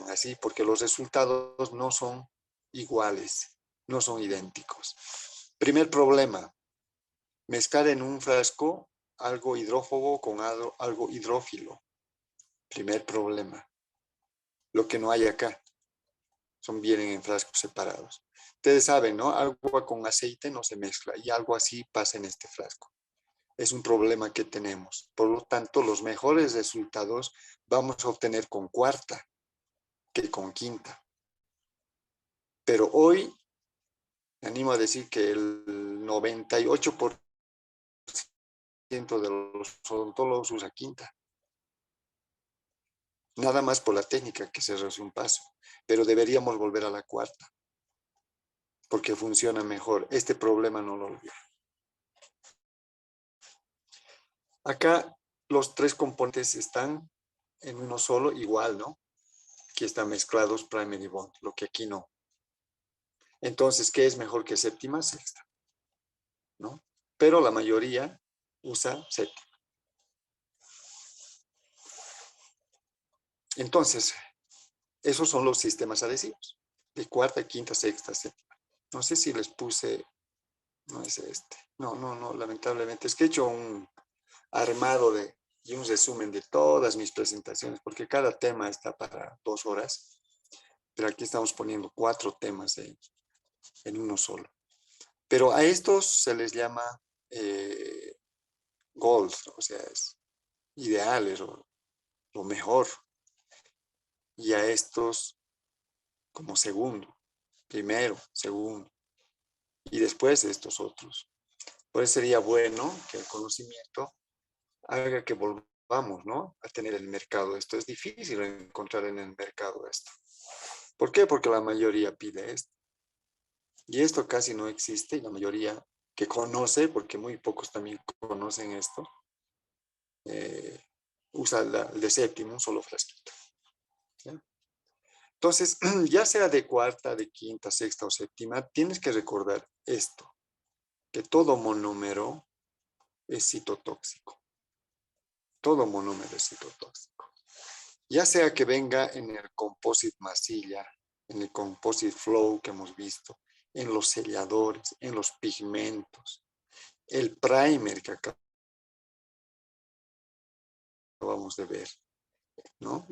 así, porque los resultados no son iguales, no son idénticos. Primer problema, mezclar en un frasco algo hidrófobo con algo hidrófilo. Primer problema. Lo que no hay acá. Vienen en frascos separados. Ustedes saben, ¿no? Agua con aceite no se mezcla y algo así pasa en este frasco. Es un problema que tenemos. Por lo tanto, los mejores resultados vamos a obtener con cuarta que con quinta. Pero hoy, me animo a decir que el 98% de los odontólogos usa quinta. Nada más por la técnica que se reduce un paso. Pero deberíamos volver a la cuarta. Porque funciona mejor. Este problema no lo olviden. Acá los 3 componentes están en uno solo, igual, ¿no? Aquí están mezclados primer y bond, lo que aquí no. Entonces, ¿qué es mejor que séptima? Sexta, ¿no? Pero la mayoría usa séptima. Entonces, esos son los sistemas adhesivos, de cuarta, quinta, sexta, séptima. No sé si les puse, no es este. No, lamentablemente. Es que he hecho un armado y un resumen de todas mis presentaciones, porque cada tema está para 2 horas, pero aquí estamos poniendo 4 temas en uno solo. Pero a estos se les llama goals, o sea, es ideales o lo mejor. Y a estos como segundo, primero, segundo, y después estos otros. Por eso sería bueno que el conocimiento haga que volvamos, ¿no? A tener el mercado. Esto es difícil encontrar en el mercado esto. ¿Por qué? Porque la mayoría pide esto. Y esto casi no existe y la mayoría que conoce, porque muy pocos también conocen esto, usa el de séptimo, un solo frasquito. ¿Ya? Entonces, ya sea de cuarta, de quinta, sexta o séptima, tienes que recordar esto, que todo monómero es citotóxico. Todo monómero es citotóxico. Ya sea que venga en el composite masilla, en el composite flow que hemos visto, en los selladores, en los pigmentos, el primer que acabamos de ver, ¿no?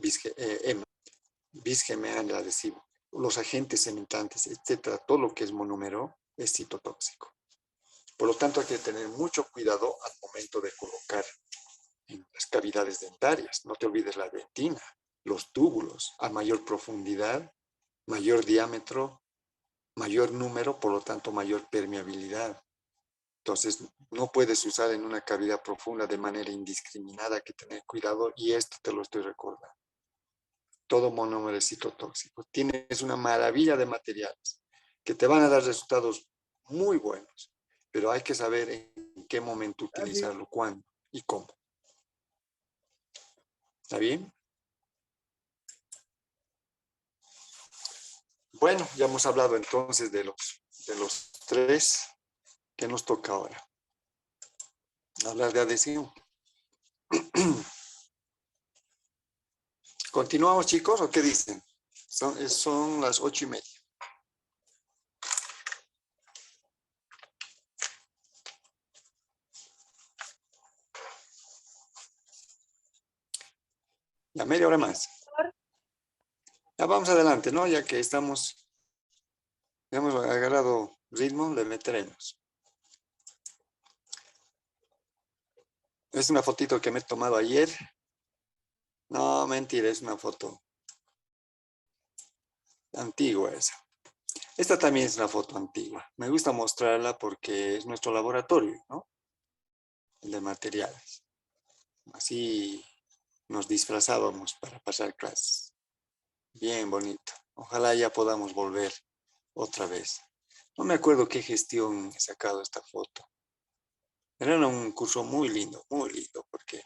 Bis-GMA en el adhesivo, los agentes cementantes, etcétera, todo lo que es monómero es citotóxico. Por lo tanto, hay que tener mucho cuidado al momento de colocar en las cavidades dentarias. No te olvides la dentina, los túbulos a mayor profundidad, mayor diámetro, mayor número, por lo tanto mayor permeabilidad. Entonces no puedes usar en una cavidad profunda de manera indiscriminada, hay que tener cuidado y esto te lo estoy recordando. Todo monómero es citotóxico. Tienes una maravilla de materiales que te van a dar resultados muy buenos, pero hay que saber en qué momento utilizarlo, cuándo y cómo. ¿Está bien? Bueno, ya hemos hablado entonces de los tres. ¿Qué nos toca ahora? Hablar de adhesión. ¿Continuamos, chicos, o qué dicen? Son las 8:30. Ya media hora más. Ya vamos adelante, ¿no? Ya que hemos agarrado ritmo, le meteremos. Es una fotito que me he tomado ayer. No, mentira, es una foto antigua esa. Esta también es una foto antigua. Me gusta mostrarla porque es nuestro laboratorio, ¿no? El de materiales. Así nos disfrazábamos para pasar clases. Bien bonito. Ojalá ya podamos volver otra vez. No me acuerdo qué gestión he sacado esta foto. Era un curso muy lindo, porque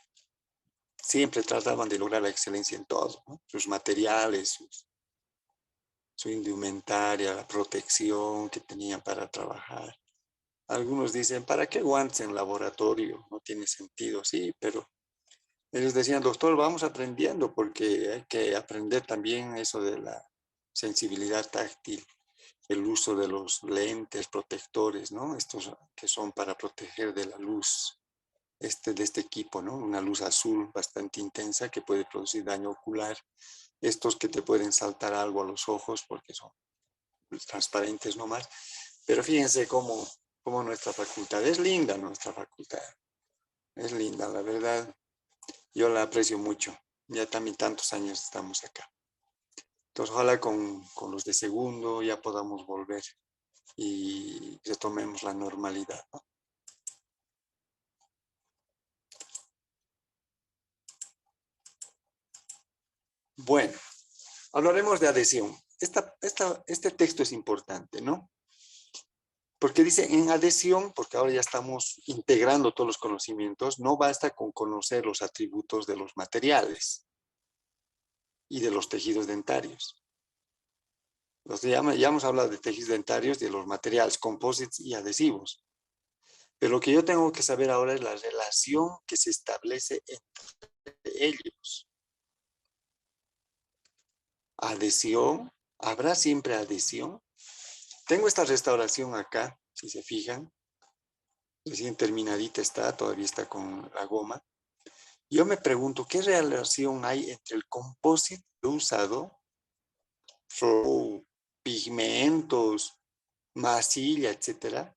siempre trataban de lograr la excelencia en todo, ¿no? Sus materiales, su indumentaria, la protección que tenían para trabajar. Algunos dicen, ¿para qué guantes en laboratorio? No tiene sentido, sí, pero ellos decían, doctor, vamos aprendiendo porque hay que aprender también eso de la sensibilidad táctil, el uso de los lentes protectores, ¿no? Estos que son para proteger de la luz de este equipo, ¿no? Una luz azul bastante intensa que puede producir daño ocular. Estos que te pueden saltar algo a los ojos porque son transparentes nomás. Pero fíjense cómo nuestra facultad es linda, nuestra facultad. Es linda, la verdad. Yo la aprecio mucho. Ya también tantos años estamos acá. Entonces, ojalá con los de segundo ya podamos volver y retomemos la normalidad, ¿no? Bueno, hablaremos de adhesión. Este texto es importante, ¿no? Porque dice en adhesión, porque ahora ya estamos integrando todos los conocimientos, no basta con conocer los atributos de los materiales y de los tejidos dentarios. Ya hemos hablado de tejidos dentarios, de los materiales, composites y adhesivos. Pero lo que yo tengo que saber ahora es la relación que se establece entre ellos. Adhesión, ¿habrá siempre adhesión? Tengo esta restauración acá, si se fijan. Recién terminadita está, todavía está con la goma. Yo me pregunto, ¿qué relación hay entre el composite usado, pigmentos, masilla, etcétera,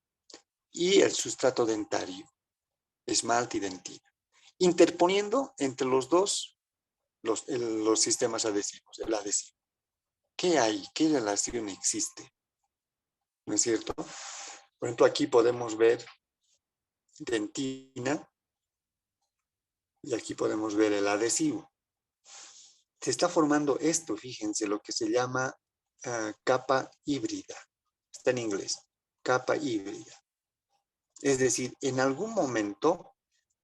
y el sustrato dentario, esmalte y dentina? Interponiendo entre los dos los sistemas adhesivos, el adhesivo. ¿Qué hay? ¿Qué relación existe? ¿No es cierto? Por ejemplo, aquí podemos ver dentina y aquí podemos ver el adhesivo. Se está formando esto, fíjense, lo que se llama capa híbrida. Está en inglés, capa híbrida. Es decir, en algún momento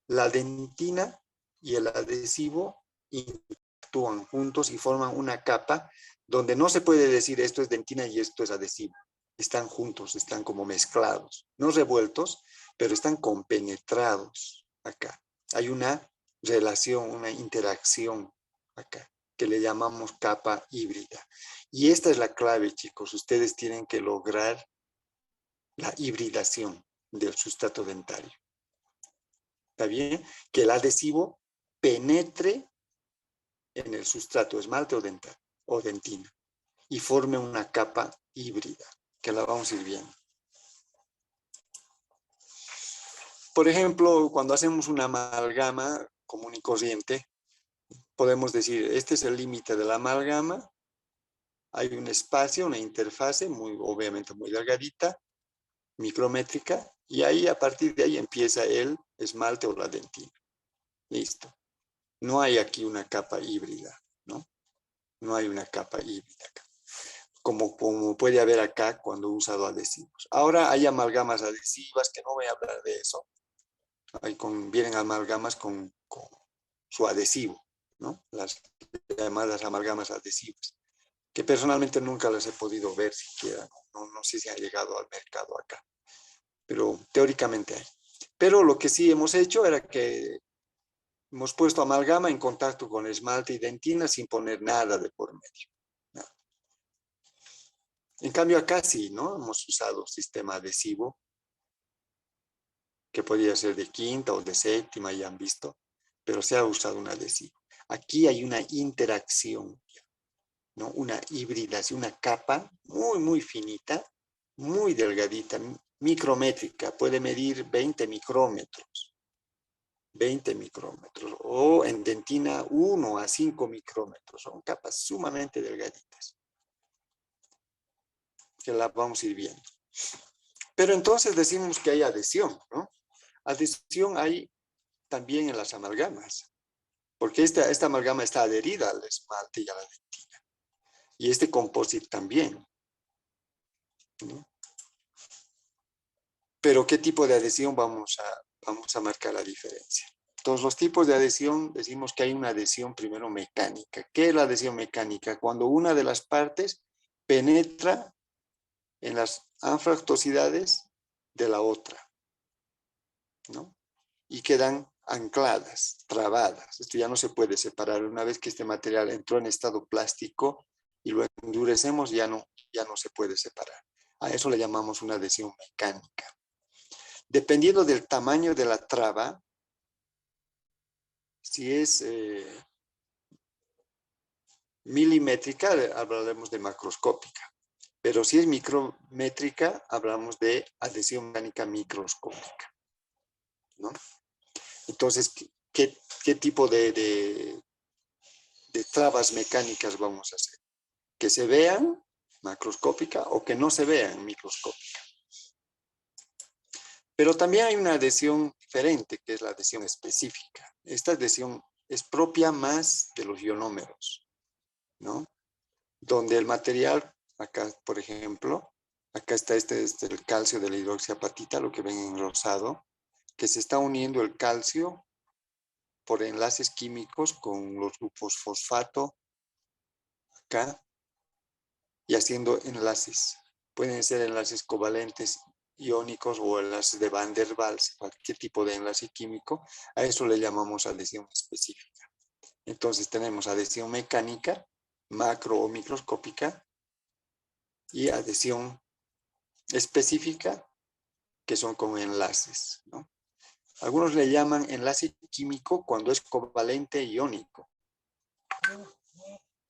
la dentina y el adhesivo interactúan juntos y forman una capa donde no se puede decir esto es dentina y esto es adhesivo. Están juntos, están como mezclados, no revueltos, pero están compenetrados acá. Hay una relación, una interacción acá, que le llamamos capa híbrida. Y esta es la clave, chicos. Ustedes tienen que lograr la hibridación del sustrato dentario. ¿Está bien? Que el adhesivo penetre en el sustrato esmalte o dentina y forme una capa híbrida, que la vamos a ir viendo. Por ejemplo, cuando hacemos una amalgama, común y corriente, podemos decir, este es el límite de la amalgama, hay un espacio, una interfase, obviamente muy delgadita, micrométrica, y ahí a partir de ahí empieza el esmalte o la dentina. Listo. No hay aquí una capa híbrida, ¿no? No hay una capa híbrida acá, como puede haber acá cuando he usado adhesivos. Ahora hay amalgamas adhesivas, que no voy a hablar de eso. Vienen amalgamas con su adhesivo, ¿no? Las llamadas amalgamas adhesivas, que personalmente nunca las he podido ver siquiera. No sé si han llegado al mercado acá, pero teóricamente hay. Pero lo que sí hemos hecho era que hemos puesto amalgama en contacto con esmalte y dentina sin poner nada de por medio. Nada. En cambio acá sí, ¿no? Hemos usado sistema adhesivo, que podría ser de quinta o de séptima, ya han visto, pero se ha usado un adhesivo. Aquí hay una interacción, ¿no? Una hibridación, una capa muy, muy finita, muy delgadita, micrométrica, puede medir 20 micrómetros. 20 micrómetros, o en dentina 1 a 5 micrómetros. Son capas sumamente delgaditas, que las vamos a ir viendo. Pero entonces decimos que hay adhesión, ¿no? Adhesión hay también en las amalgamas, porque esta amalgama está adherida al esmalte y a la dentina. Y este composite también, ¿no? Pero ¿qué tipo de adhesión vamos a marcar la diferencia? Todos los tipos de adhesión, decimos que hay una adhesión primero mecánica. ¿Qué es la adhesión mecánica? Cuando una de las partes penetra en las anfractuosidades de la otra, ¿no? Y quedan ancladas, trabadas. Esto ya no se puede separar. Una vez que este material entró en estado plástico y lo endurecemos, ya no se puede separar. A eso le llamamos una adhesión mecánica. Dependiendo del tamaño de la traba, si es milimétrica, hablaremos de macroscópica. Pero si es micrométrica, hablamos de adhesión mecánica microscópica, ¿no? Entonces, ¿qué tipo de trabas mecánicas vamos a hacer? Que se vean macroscópica o que no se vean microscópica. Pero también hay una adhesión diferente, que es la adhesión específica. Esta adhesión es propia más de los ionómeros, ¿no? Donde el material, acá por ejemplo, acá está el calcio de la hidroxiapatita, lo que ven en rosado, que se está uniendo el calcio por enlaces químicos con los grupos fosfato, acá, y haciendo enlaces. Pueden ser enlaces covalentes iónicos o enlaces de Van der Waals, cualquier tipo de enlace químico. A eso le llamamos adhesión específica. Entonces tenemos adhesión mecánica, macro o microscópica, y adhesión específica, que son con enlaces, ¿no? Algunos le llaman enlace químico cuando es covalente iónico.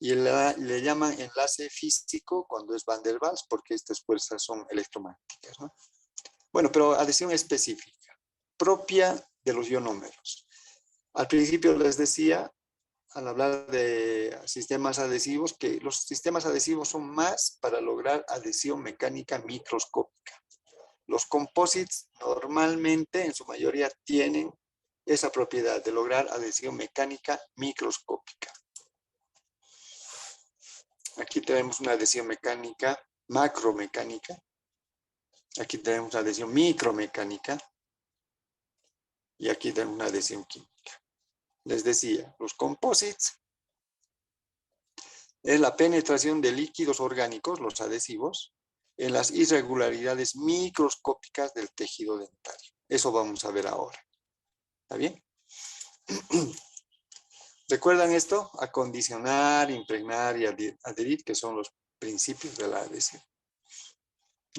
Y le llaman enlace físico cuando es Van der Waals, porque estas fuerzas son electromagnéticas, ¿no? Bueno, pero adhesión específica, propia de los ionómeros. Al principio les decía, al hablar de sistemas adhesivos, que los sistemas adhesivos son más para lograr adhesión mecánica microscópica. Los composites normalmente, en su mayoría, tienen esa propiedad de lograr adhesión mecánica microscópica. Aquí tenemos una adhesión mecánica macromecánica. Aquí tenemos una adhesión micromecánica. Y aquí tenemos una adhesión química. Les decía, los composites es la penetración de líquidos orgánicos, los adhesivos, en las irregularidades microscópicas del tejido dentario. Eso vamos a ver ahora. ¿Está bien? ¿Recuerdan esto? Acondicionar, impregnar y adherir, que son los principios de la adhesión.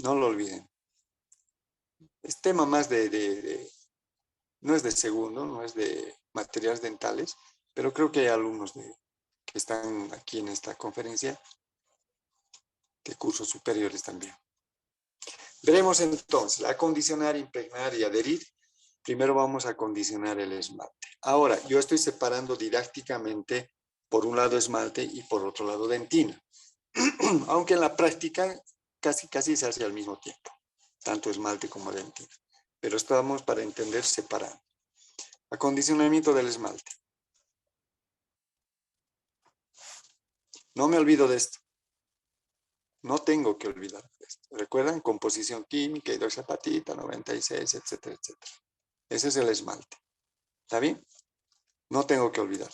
No lo olviden. Es tema más no es de segundo, no es de materiales dentales, pero creo que hay alumnos que están aquí en esta conferencia de cursos superiores también. Veremos entonces, acondicionar, impregnar y adherir. Primero vamos a condicionar el esmalte. Ahora, yo estoy separando didácticamente por un lado esmalte y por otro lado dentina. Aunque en la práctica casi se hace al mismo tiempo, tanto esmalte como dentina. Pero estamos para entender separando. Acondicionamiento del esmalte. No me olvido de esto. No tengo que olvidar de esto. ¿Recuerdan? Composición química, hidroxiapatita, 96, etcétera, etcétera. Ese es el esmalte. ¿Está bien? No tengo que olvidar.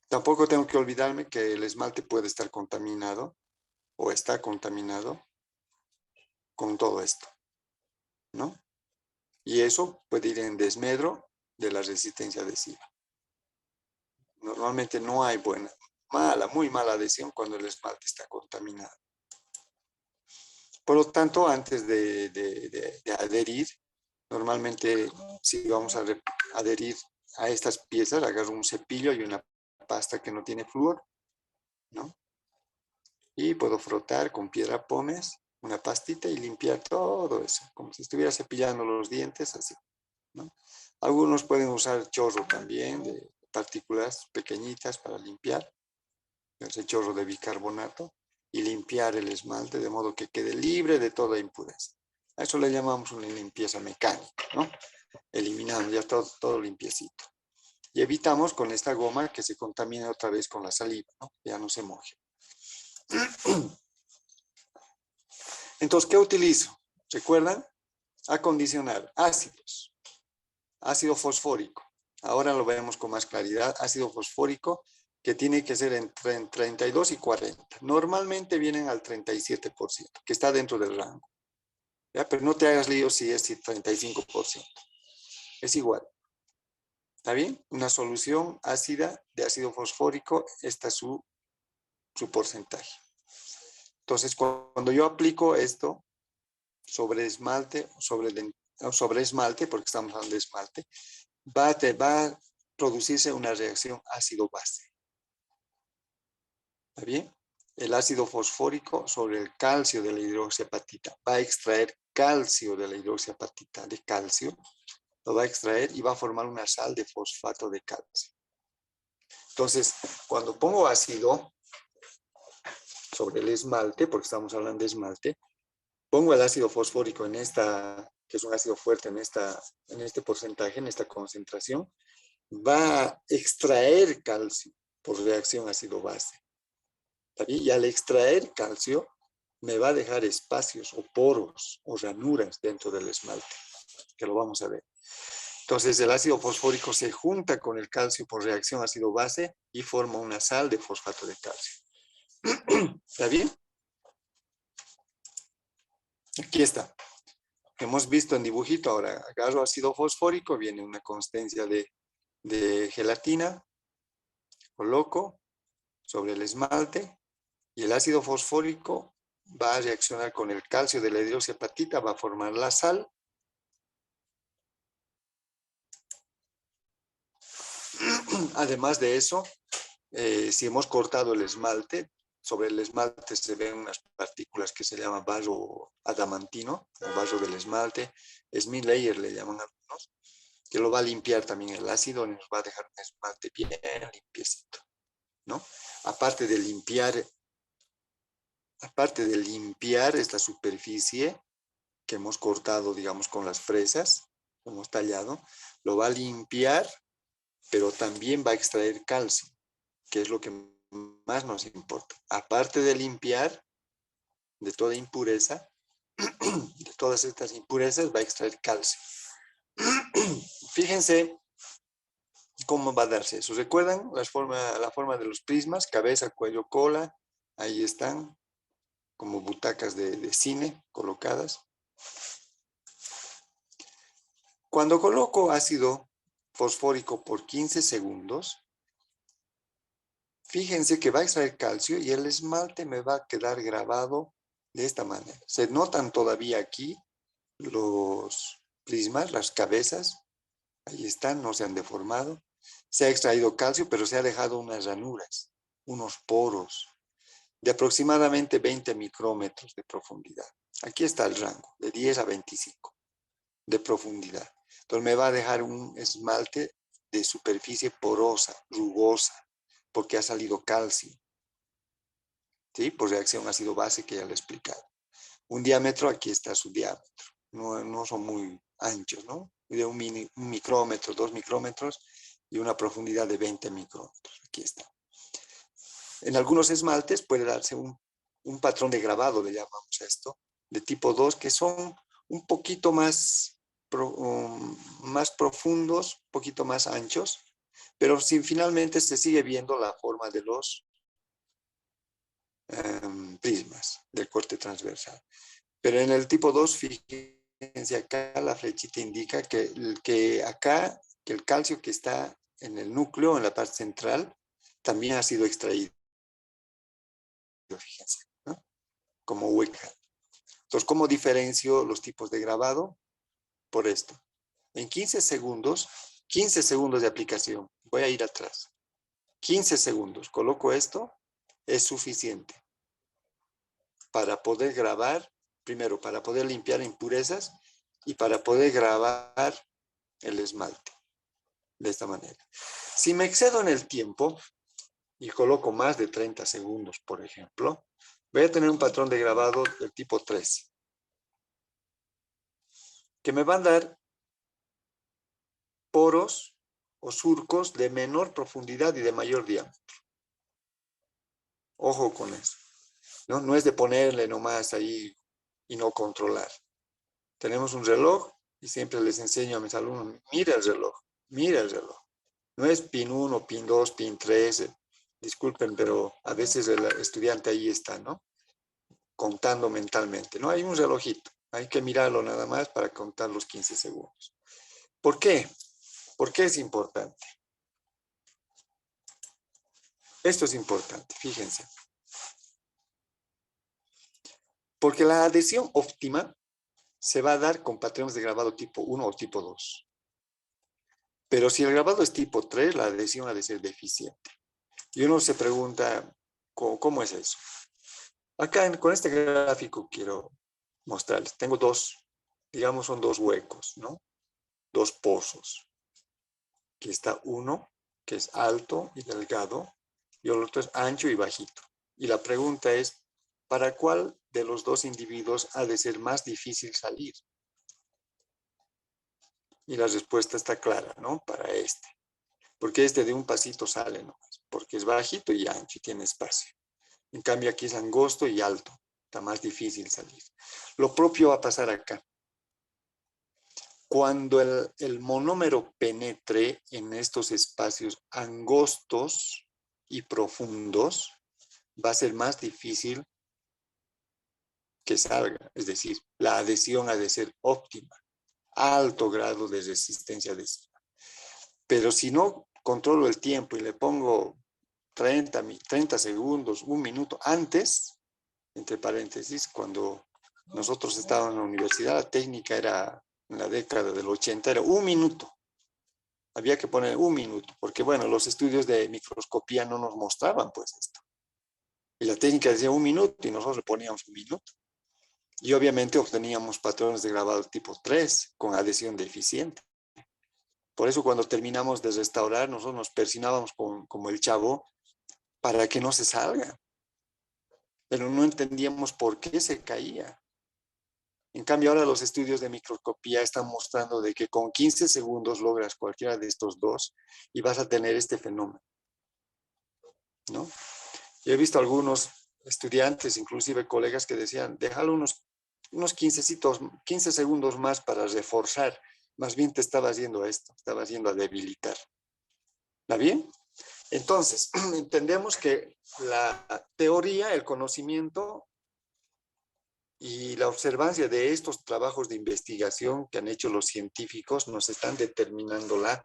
Tampoco tengo que olvidarme que el esmalte puede estar contaminado o está contaminado con todo esto, ¿no? Y eso puede ir en desmedro de la resistencia adhesiva. Normalmente no hay muy mala adhesión cuando el esmalte está contaminado. Por lo tanto, antes de adherir, normalmente si vamos a adherir a estas piezas, agarro un cepillo y una pasta que no tiene flúor, ¿no? Y puedo frotar con piedra pómez una pastita y limpiar todo eso, como si estuviera cepillando los dientes, así, ¿no? Algunos pueden usar chorro también, de partículas pequeñitas para limpiar, ese chorro de bicarbonato, y limpiar el esmalte de modo que quede libre de toda impureza. A eso le llamamos una limpieza mecánica, ¿no? Eliminando ya todo limpiecito. Y evitamos con esta goma que se contamine otra vez con la saliva, ¿no? Ya no se moje. Entonces, ¿qué utilizo? ¿Recuerdan? Acondicionar ácidos. Ácido fosfórico. Ahora lo vemos con más claridad. Ácido fosfórico que tiene que ser entre 32 y 40. Normalmente vienen al 37%, que está dentro del rango. ¿Ya? Pero no te hagas lío si es 35%. Es igual. ¿Está bien? Una solución ácida de ácido fosfórico, esta es su porcentaje. Entonces, cuando yo aplico esto sobre esmalte, sobre esmalte, porque estamos hablando de esmalte, va a producirse una reacción ácido-base. ¿Está bien? El ácido fosfórico sobre el calcio de la hidroxiapatita va a extraer calcio de la hidroxiapatita de calcio, lo va a extraer y va a formar una sal de fosfato de calcio. Entonces, cuando pongo ácido sobre el esmalte, porque estamos hablando de esmalte, pongo el ácido fosfórico en esta, que es un ácido fuerte en este porcentaje, en esta concentración, va a extraer calcio por reacción ácido-base. Y al extraer calcio, me va a dejar espacios o poros o ranuras dentro del esmalte, que lo vamos a ver. Entonces, el ácido fosfórico se junta con el calcio por reacción ácido-base y forma una sal de fosfato de calcio. ¿Está bien? Aquí está. Hemos visto en dibujito, ahora agarro ácido fosfórico, viene una consistencia de gelatina, coloco sobre el esmalte y el ácido fosfórico va a reaccionar con el calcio de la hidroxiapatita, va a formar la sal. Además de eso, si hemos cortado el esmalte, sobre el esmalte se ven unas partículas que se llaman barro adamantino, o barro del esmalte, Smith layer le llaman algunos, que lo va a limpiar también el ácido y nos va a dejar un esmalte bien limpiecito, ¿no? Aparte de limpiar esta superficie que hemos cortado, digamos, con las fresas, hemos tallado, lo va a limpiar, pero también va a extraer calcio, que es lo que más nos importa. Aparte de limpiar de toda impureza, de todas estas impurezas, va a extraer calcio. Fíjense cómo va a darse eso. ¿Recuerdan la forma de los prismas? Cabeza, cuello, cola. Ahí están, como butacas de cine colocadas. Cuando coloco ácido fosfórico por 15 segundos, fíjense que va a extraer calcio y el esmalte me va a quedar grabado de esta manera. Se notan todavía aquí los prismas, las cabezas. Ahí están, no se han deformado. Se ha extraído calcio, pero se ha dejado unas ranuras, unos poros de aproximadamente 20 micrómetros de profundidad. Aquí está el rango, de 10 a 25 de profundidad. Entonces me va a dejar un esmalte de superficie porosa, rugosa, porque ha salido calcio, ¿sí? Por reacción ácido-base que ya le he explicado. Un diámetro, aquí está su diámetro. No son muy anchos, ¿no? De un micrómetro, 2 micrómetros y una profundidad de 20 micrómetros. Aquí está. En algunos esmaltes puede darse un patrón de grabado, le llamamos a esto, de tipo 2, que son un poquito más profundos, un poquito más anchos, pero si finalmente se sigue viendo la forma de los prismas del corte transversal. Pero en el tipo 2, fíjense acá, la flechita indica que el calcio que está en el núcleo, en la parte central, también ha sido extraído. Fíjense, ¿no? Como hueca. Entonces, ¿cómo diferencio los tipos de grabado? Por esto. En 15 segundos de aplicación, voy a ir atrás. 15 segundos, coloco esto, es suficiente para poder grabar, primero, para poder limpiar impurezas y para poder grabar el esmalte. De esta manera. Si me excedo en el tiempo y coloco más de 30 segundos, por ejemplo, voy a tener un patrón de grabado del tipo 3, que me van a dar poros o surcos de menor profundidad y de mayor diámetro. Ojo con eso. No es de ponerle nomás ahí y no controlar. Tenemos un reloj y siempre les enseño a mis alumnos, mira el reloj, mira el reloj. No es pin 1, pin 2, pin 3, disculpen, pero a veces el estudiante ahí está, ¿no? Contando mentalmente, ¿no? Hay un relojito, hay que mirarlo nada más para contar los 15 segundos. ¿Por qué? ¿Por qué es importante? Esto es importante, fíjense. Porque la adhesión óptima se va a dar con patrones de grabado tipo 1 o tipo 2. Pero si el grabado es tipo 3, la adhesión ha de ser deficiente. Y uno se pregunta, ¿cómo es eso? Acá con este gráfico quiero mostrarles. Tengo digamos son dos huecos, ¿no? Dos pozos. Aquí está uno, que es alto y delgado, y el otro es ancho y bajito. Y la pregunta es, ¿para cuál de los dos individuos ha de ser más difícil salir? Y la respuesta está clara, ¿no? Para este. Porque este de un pasito sale nomás, porque es bajito y ancho y tiene espacio. En cambio aquí es angosto y alto, está más difícil salir. Lo propio va a pasar acá. Cuando el monómero penetre en estos espacios angostos y profundos, va a ser más difícil que salga. Es decir, la adhesión ha de ser óptima, alto grado de resistencia adhesiva. Pero si no controlo el tiempo y le pongo 30 segundos, un minuto antes, entre paréntesis, cuando nosotros estábamos en la universidad, la técnica era, en la década del 80, era un minuto. Había que poner un minuto, porque bueno, los estudios de microscopía no nos mostraban pues esto. Y la técnica decía un minuto y nosotros le poníamos un minuto. Y obviamente obteníamos patrones de grabado tipo 3 con adhesión deficiente. Por eso cuando terminamos de restaurar, nosotros nos persinábamos como el chavo para que no se salga. Pero no entendíamos por qué se caía. En cambio, ahora los estudios de microscopía están mostrando de que con 15 segundos logras cualquiera de estos dos y vas a tener este fenómeno, ¿no? Yo he visto algunos estudiantes, inclusive colegas, que decían, déjalo unos 15 segundos más para reforzar. Más bien te estabas yendo a esto, estabas yendo a debilitar. ¿Está bien? Entonces, entendemos que la teoría, el conocimiento y la observancia de estos trabajos de investigación que han hecho los científicos nos están determinando la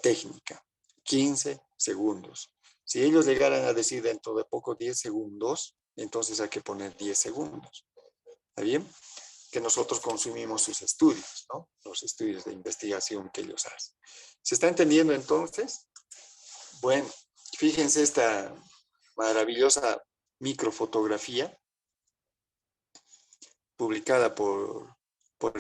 técnica. 15 segundos. Si ellos llegaran a decir dentro de poco 10 segundos, entonces hay que poner 10 segundos. ¿Está bien? Que nosotros consumimos sus estudios, ¿no? Los estudios de investigación que ellos hacen. ¿Se está entendiendo entonces? Bueno, fíjense esta maravillosa microfotografía publicada por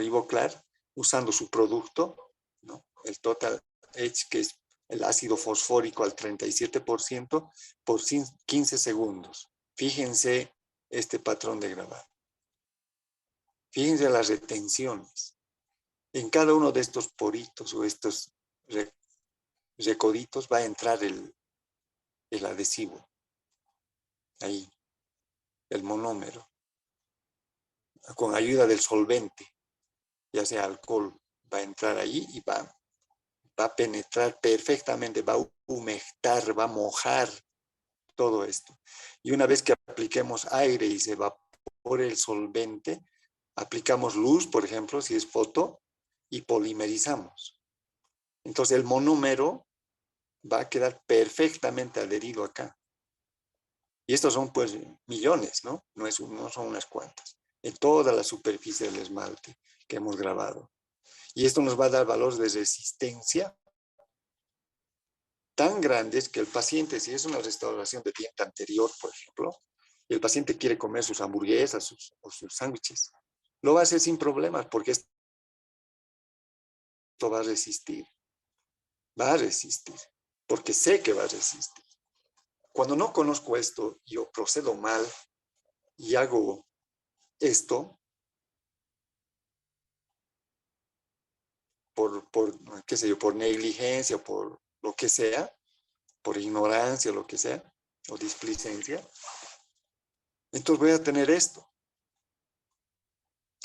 Ivo Clar, usando su producto, ¿no? El Total Edge, que es el ácido fosfórico al 37% por 15 segundos. Fíjense este patrón de grabado. Fíjense las retenciones. En cada uno de estos poritos o estos recoditos va a entrar el adhesivo. Ahí, el monómero. Con ayuda del solvente, ya sea alcohol, va a entrar ahí y va a penetrar perfectamente, va a humectar, va a mojar todo esto. Y una vez que apliquemos aire y se evapore el solvente, aplicamos luz, por ejemplo, si es foto, y polimerizamos. Entonces el monómero va a quedar perfectamente adherido acá. Y estos son pues millones, ¿no? No son unas cuantas. En toda la superficie del esmalte que hemos grabado. Y esto nos va a dar valores de resistencia tan grandes que el paciente, si es una restauración de dieta anterior, por ejemplo, y el paciente quiere comer sus hamburguesas o sus sándwiches, lo va a hacer sin problemas porque esto va a resistir. Va a resistir, porque sé que va a resistir. Cuando no conozco esto, yo procedo mal y hago esto qué sé yo, por negligencia, por lo que sea, por ignorancia, lo que sea, o displicencia, entonces voy a tener esto.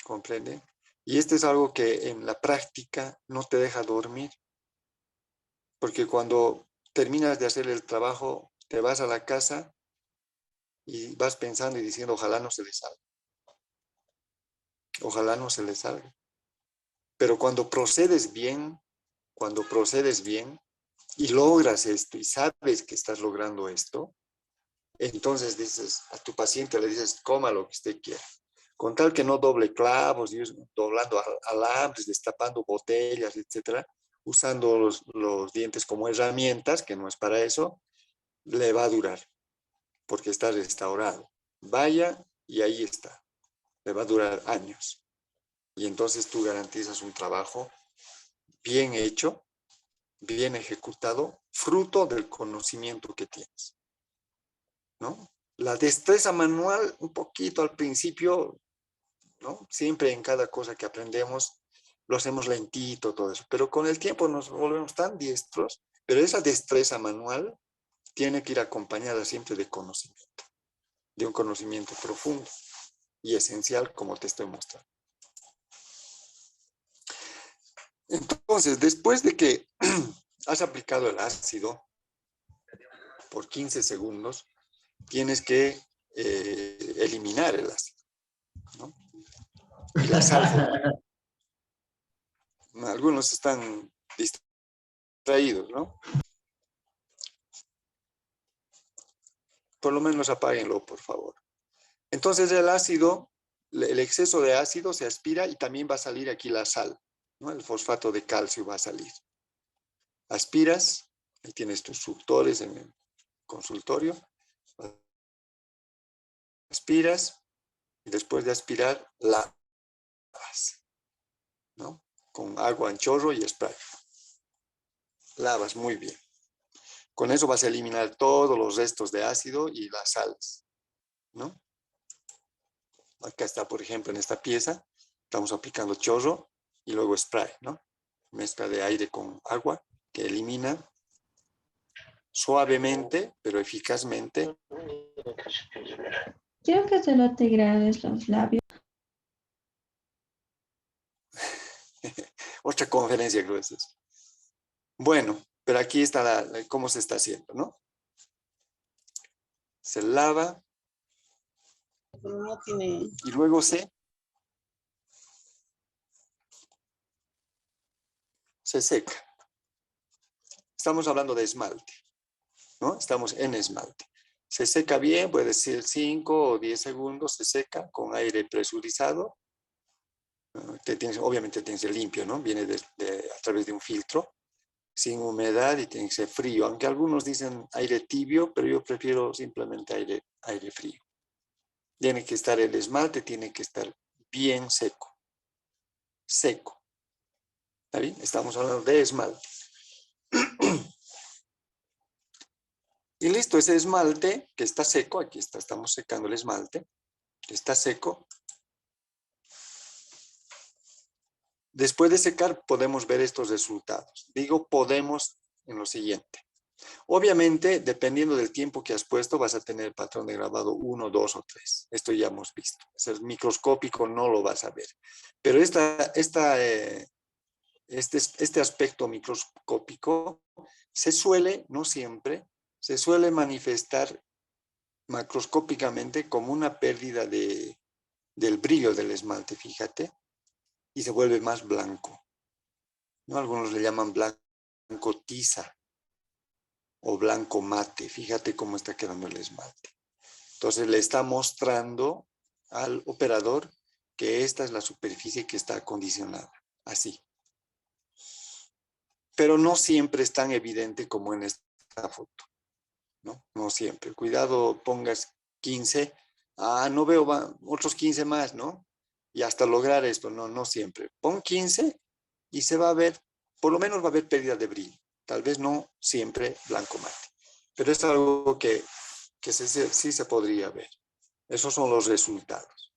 ¿Comprende? Y esto es algo que en la práctica no te deja dormir. Porque cuando terminas de hacer el trabajo, te vas a la casa y vas pensando y diciendo, ojalá no se le salga. Ojalá no se le salga. Pero cuando procedes bien y logras esto y sabes que estás logrando esto, entonces dices a tu paciente, le dices, coma lo que usted quiera. Con tal que no doble clavos, doblando alambres, destapando botellas, etcétera, usando los dientes como herramientas, que no es para eso, le va a durar, porque está restaurado. Vaya y ahí está. Le va a durar años. Y entonces tú garantizas un trabajo bien hecho, bien ejecutado, fruto del conocimiento que tienes, ¿no? La destreza manual, un poquito al principio, ¿no? Siempre en cada cosa que aprendemos lo hacemos lentito, todo eso. Pero con el tiempo nos volvemos tan diestros, pero esa destreza manual tiene que ir acompañada siempre de conocimiento, de un conocimiento profundo y esencial como te estoy mostrando. Entonces, después de que has aplicado el ácido por 15 segundos, tienes que eliminar el ácido, ¿no? Y la sal. Algunos están distraídos, ¿no? Por lo menos apáguenlo, por favor. Entonces el ácido, el exceso de ácido se aspira y también va a salir aquí la sal, ¿no? El fosfato de calcio va a salir. Aspiras, ahí tienes tus suctores en el consultorio. Aspiras y después de aspirar, lavas, ¿no? Con agua en chorro y spray. Lavas muy bien. Con eso vas a eliminar todos los restos de ácido y las sales, ¿no? Acá está, por ejemplo, en esta pieza, estamos aplicando chorro y luego spray, ¿no? Mezcla de aire con agua que elimina suavemente, pero eficazmente. Quiero que solo te grabes los labios. Otra conferencia creo que es. Bueno, pero aquí está cómo se está haciendo, ¿no? Se lava y luego se seca. Estamos hablando de esmalte, ¿no? Estamos en esmalte. Se seca bien, puede ser 5 o 10 segundos, se seca con aire presurizado. Obviamente tiene que ser limpio, ¿no? Viene a través de un filtro, sin humedad y tiene que ser frío. Aunque algunos dicen aire tibio, pero yo prefiero simplemente aire frío. Tiene que estar el esmalte, tiene que estar bien seco. Seco. ¿Está bien? Estamos hablando de esmalte. Y listo, ese esmalte que está seco, aquí está, estamos secando el esmalte, que está seco. Después de secar podemos ver estos resultados. Digo podemos en lo siguiente. Obviamente, dependiendo del tiempo que has puesto, vas a tener el patrón de grabado 1, 2 o 3. Esto ya hemos visto. Es microscópico, no lo vas a ver. Pero este aspecto microscópico se suele, no siempre, se suele manifestar macroscópicamente como una pérdida del brillo del esmalte, fíjate, y se vuelve más blanco, ¿no? Algunos le llaman blanco tiza o blanco mate. Fíjate cómo está quedando el esmalte. Entonces le está mostrando al operador que esta es la superficie que está acondicionada, así. Pero no siempre es tan evidente como en esta foto, ¿no? No siempre. Cuidado, pongas 15. No veo otros 15 más, ¿no? Y hasta lograr esto, no siempre. Pon 15 y se va a ver, por lo menos va a haber pérdida de brillo. Tal vez no siempre blanco mate. Pero es algo que sí se podría ver. Esos son los resultados.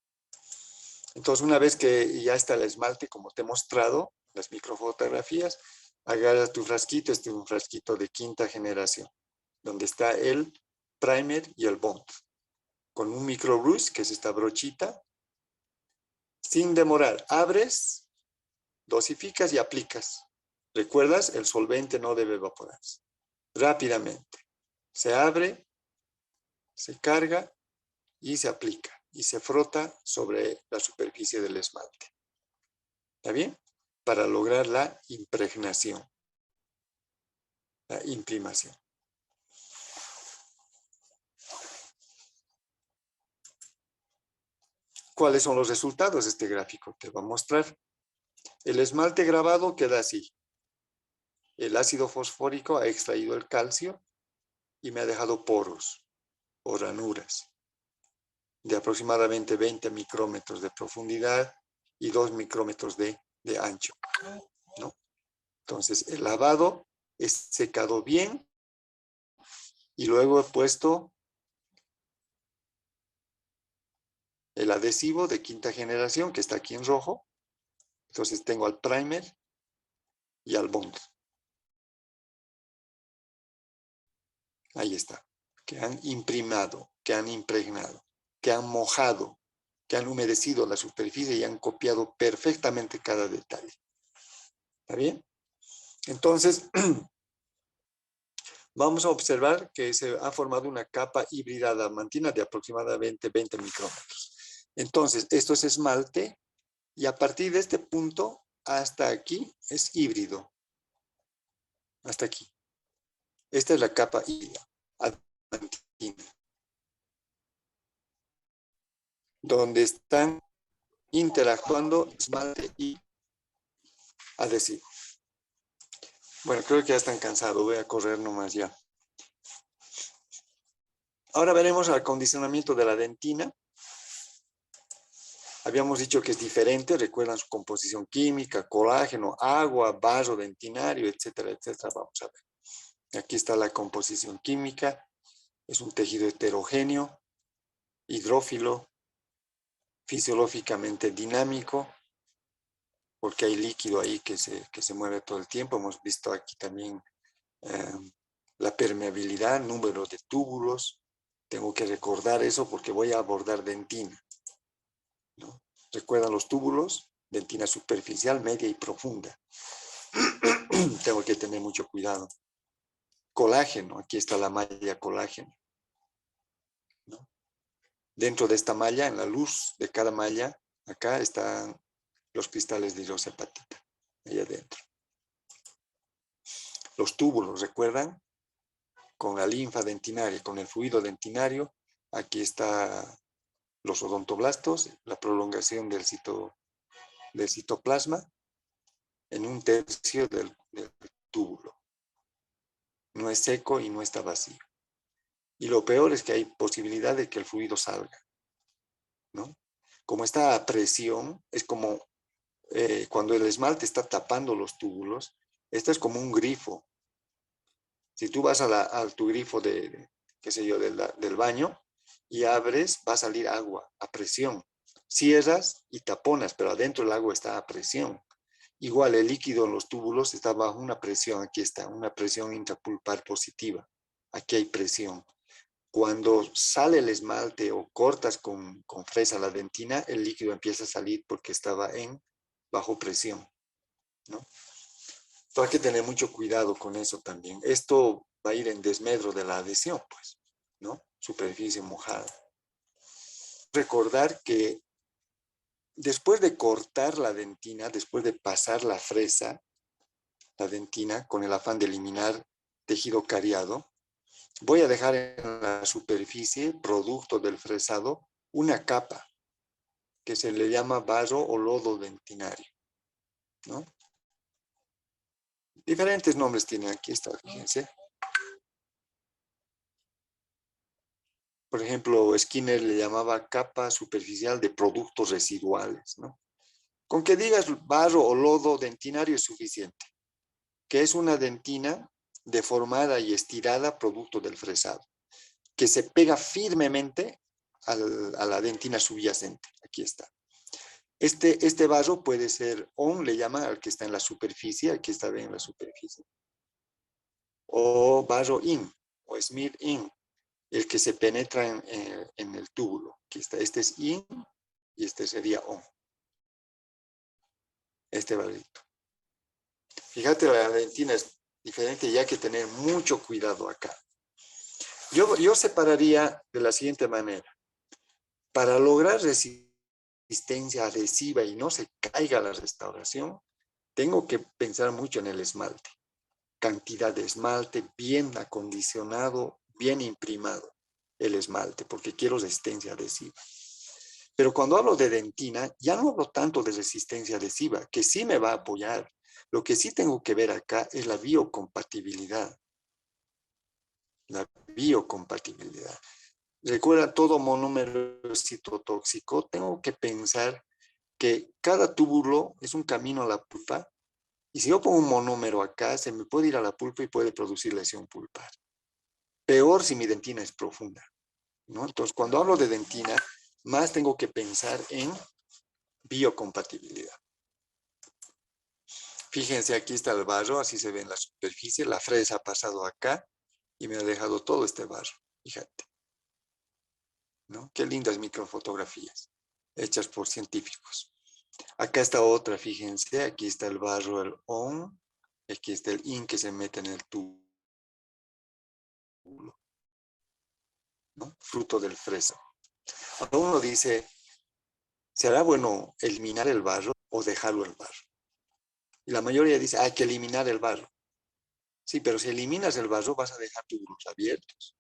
Entonces, una vez que ya está el esmalte, como te he mostrado, las microfotografías, agarras tu frasquito. Este es un frasquito de 5ª generación, donde está el primer y el bond. Con un micro brush, que es esta brochita, sin demorar, abres, dosificas y aplicas. ¿Recuerdas? El solvente no debe evaporarse. Rápidamente. Se abre, se carga y se aplica. Y se frota sobre la superficie del esmalte. ¿Está bien? Para lograr la impregnación. La imprimación. ¿Cuáles son los resultados? Este gráfico te va a mostrar. El esmalte grabado queda así. El ácido fosfórico ha extraído el calcio y me ha dejado poros o ranuras de aproximadamente 20 micrómetros de profundidad y 2 micrómetros de ancho, ¿no? Entonces, el lavado es secado bien y luego he puesto el adhesivo de 5ª generación, que está aquí en rojo. Entonces, tengo al primer y al bond. Ahí está. Que han imprimado, que han impregnado, que han mojado, que han humedecido la superficie y han copiado perfectamente cada detalle. ¿Está bien? Entonces, vamos a observar que se ha formado una capa híbrida adamantina de aproximadamente 20 micrómetros. Entonces, esto es esmalte y a partir de este punto hasta aquí es híbrido. Hasta aquí. Esta es la capa híbrida adamantina, donde están interactuando esmalte y adhesivo. Bueno, creo que ya están cansados. Voy a correr nomás ya. Ahora veremos el acondicionamiento de la dentina. Habíamos dicho que es diferente. Recuerdan su composición química, colágeno, agua, barro dentinario, etcétera, etcétera. Vamos a ver. Aquí está la composición química. Es un tejido heterogéneo, hidrófilo, fisiológicamente dinámico, porque hay líquido ahí que se mueve todo el tiempo. Hemos visto aquí también la permeabilidad, número de túbulos. Tengo que recordar eso porque voy a abordar dentina, ¿no? ¿Recuerdan los túbulos? Dentina superficial, media y profunda. Tengo que tener mucho cuidado. Colágeno, aquí está la malla colágeno, ¿no? Dentro de esta malla, en la luz de cada malla, acá están los cristales de hidroxiapatita, ahí adentro. Los túbulos, ¿recuerdan? Con la linfa dentinaria, con el fluido dentinario, aquí está los odontoblastos, la prolongación del citoplasma en 1/3 del túbulo. No es seco y no está vacío. Y lo peor es que hay posibilidad de que el fluido salga, ¿no? Como está a presión, es como cuando el esmalte está tapando los túbulos, esto es como un grifo. Si tú vas a tu grifo qué sé yo, del baño y abres, va a salir agua a presión. Cierras y taponas, pero adentro el agua está a presión. Igual el líquido en los túbulos está bajo una presión, aquí está, una presión intrapulpar positiva. Aquí hay presión. Cuando sale el esmalte o cortas con fresa la dentina, el líquido empieza a salir porque estaba bajo presión, ¿no? Entonces hay que tener mucho cuidado con eso también. Esto va a ir en desmedro de la adhesión, pues, ¿no? Superficie mojada. Recordar que después de cortar la dentina, después de pasar la fresa, la dentina, con el afán de eliminar tejido cariado, voy a dejar en la superficie, producto del fresado, una capa que se le llama barro o lodo dentinario, ¿no? Diferentes nombres tiene, aquí está, fíjense. Por ejemplo, Skinner le llamaba capa superficial de productos residuales, ¿no? Con que digas barro o lodo dentinario es suficiente, que es una dentina deformada y estirada producto del fresado, que se pega firmemente a la dentina subyacente. Aquí está. Este barro puede ser on, le llaman al que está en la superficie, aquí está bien en la superficie, o barro in, o smear in, el que se penetra en el túbulo. Aquí está, este es in y este sería on. Este barrito. Fíjate, la dentina es diferente y hay que tener mucho cuidado acá. Yo separaría de la siguiente manera. Para lograr resistencia adhesiva y no se caiga la restauración, tengo que pensar mucho en el esmalte. Cantidad de esmalte, bien acondicionado, bien imprimado el esmalte, porque quiero resistencia adhesiva. Pero cuando hablo de dentina, ya no hablo tanto de resistencia adhesiva, que sí me va a apoyar. Lo que sí tengo que ver acá es la biocompatibilidad. La biocompatibilidad. Recuerda, todo monómero citotóxico, tengo que pensar que cada túbulo es un camino a la pulpa, y si yo pongo un monómero acá, se me puede ir a la pulpa y puede producir lesión pulpar. Peor si mi dentina es profunda, ¿no? Entonces, cuando hablo de dentina, más tengo que pensar en biocompatibilidad. Fíjense, aquí está el barro, así se ve en la superficie, la fresa ha pasado acá y me ha dejado todo este barro, fíjate, ¿no? Qué lindas microfotografías hechas por científicos. Acá está otra, fíjense, aquí está el barro, el on, aquí está el in que se mete en el túbulo, ¿no? Fruto del freso. Ahora uno dice, ¿será bueno eliminar el barro o dejarlo el barro? Y la mayoría dice, hay que eliminar el barro. Sí, pero si eliminas el barro vas a dejar túbulos abiertos.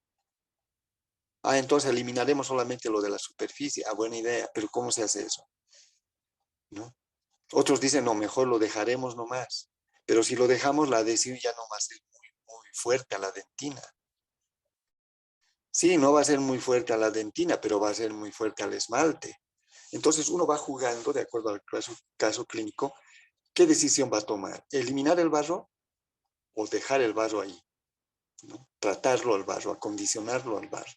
Entonces eliminaremos solamente lo de la superficie. Buena idea, pero ¿cómo se hace eso? ¿No? Otros dicen, no, mejor lo dejaremos nomás. Pero si lo dejamos, la adhesión ya no va a ser muy fuerte a la dentina. Sí, no va a ser muy fuerte a la dentina, pero va a ser muy fuerte al esmalte. Entonces uno va jugando, de acuerdo al caso clínico, ¿qué decisión va a tomar? ¿Eliminar el barro o dejar el barro ahí? ¿No? Tratarlo al barro, acondicionarlo al barro.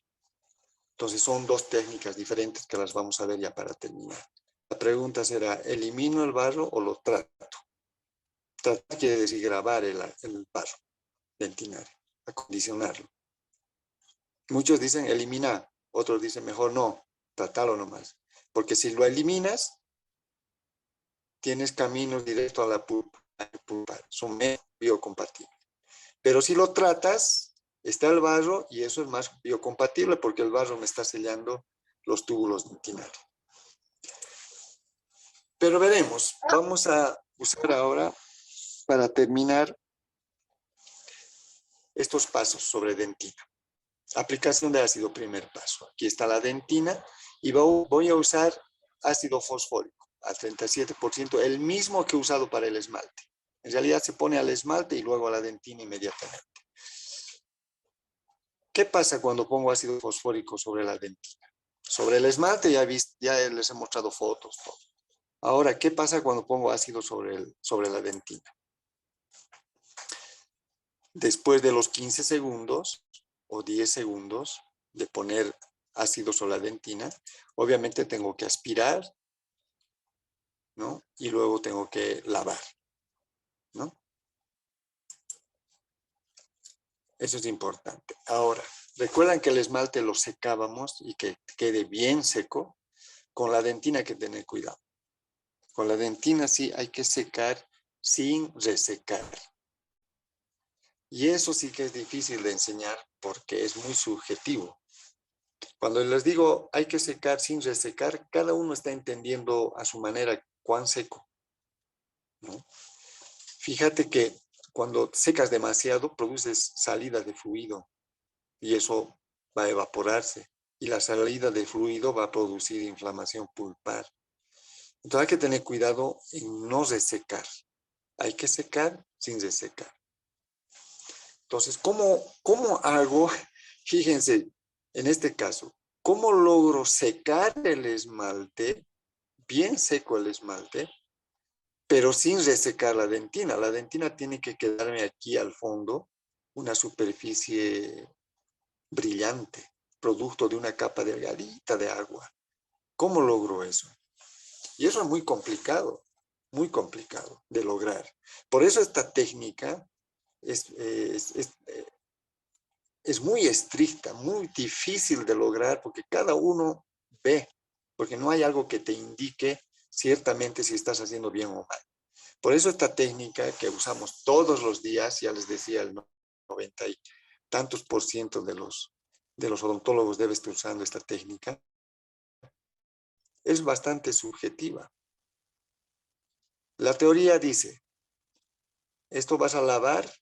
Entonces son dos técnicas diferentes que las vamos a ver ya para terminar. La pregunta será, ¿elimino el barro o lo trato? Tratar quiere decir grabar el barro dentinario, acondicionarlo. Muchos dicen eliminar, otros dicen mejor no, tratarlo nomás. Porque si lo eliminas, tienes caminos directos a la pulpa, son biocompatibles. Pero si lo tratas, está el barro y eso es más biocompatible porque el barro me está sellando los túbulos dentinarios. Pero veremos, vamos a usar ahora para terminar estos pasos sobre dentina. Aplicación de ácido, primer paso. Aquí está la dentina y voy a usar ácido fosfórico al 37%, el mismo que he usado para el esmalte. En realidad se pone al esmalte y luego a la dentina inmediatamente. ¿Qué pasa cuando pongo ácido fosfórico sobre la dentina? Sobre el esmalte ya les he mostrado fotos. Todo. Ahora, ¿qué pasa cuando pongo ácido sobre la dentina? Después de los 15 segundos o 10 segundos de poner ácido sobre la dentina, obviamente tengo que aspirar, ¿no? Y luego tengo que lavar, ¿no? Eso es importante. Ahora, recuerdan que el esmalte lo secábamos y que quede bien seco. Con la dentina hay que tener cuidado. Con la dentina sí hay que secar sin resecar. Y eso sí que es difícil de enseñar porque es muy subjetivo. Cuando les digo hay que secar sin resecar, cada uno está entendiendo a su manera cuán seco, ¿no? Fíjate que cuando secas demasiado produces salida de fluido y eso va a evaporarse. Y la salida de fluido va a producir inflamación pulpar. Entonces hay que tener cuidado en no resecar. Hay que secar sin resecar. Entonces, ¿cómo hago? Fíjense, en este caso, ¿cómo logro secar el esmalte, bien seco el esmalte, pero sin resecar la dentina? La dentina tiene que quedarme aquí al fondo, una superficie brillante, producto de una capa delgadita de agua. ¿Cómo logro eso? Y eso es muy complicado de lograr. Por eso esta técnica es muy estricta, muy difícil de lograr, porque cada uno ve, porque no hay algo que te indique ciertamente si estás haciendo bien o mal. Por eso esta técnica que usamos todos los días, ya les decía, el 90 y tantos por ciento de los odontólogos debe estar usando esta técnica, es bastante subjetiva. La teoría dice, esto vas a lavar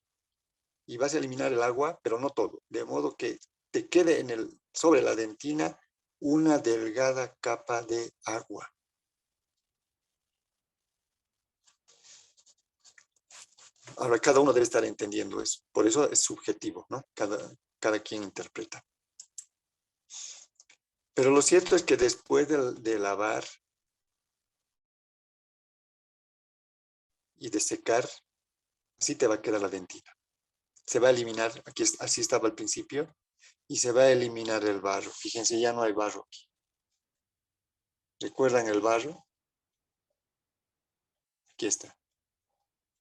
y vas a eliminar el agua, pero no todo, de modo que te quede sobre la dentina una delgada capa de agua. Ahora, cada uno debe estar entendiendo eso. Por eso es subjetivo, ¿no? Cada quien interpreta. Pero lo cierto es que después de lavar y de secar, así te va a quedar la dentina. Se va a eliminar, aquí así estaba al principio, y se va a eliminar el barro. Fíjense, ya no hay barro aquí. ¿Recuerdan el barro? Aquí está.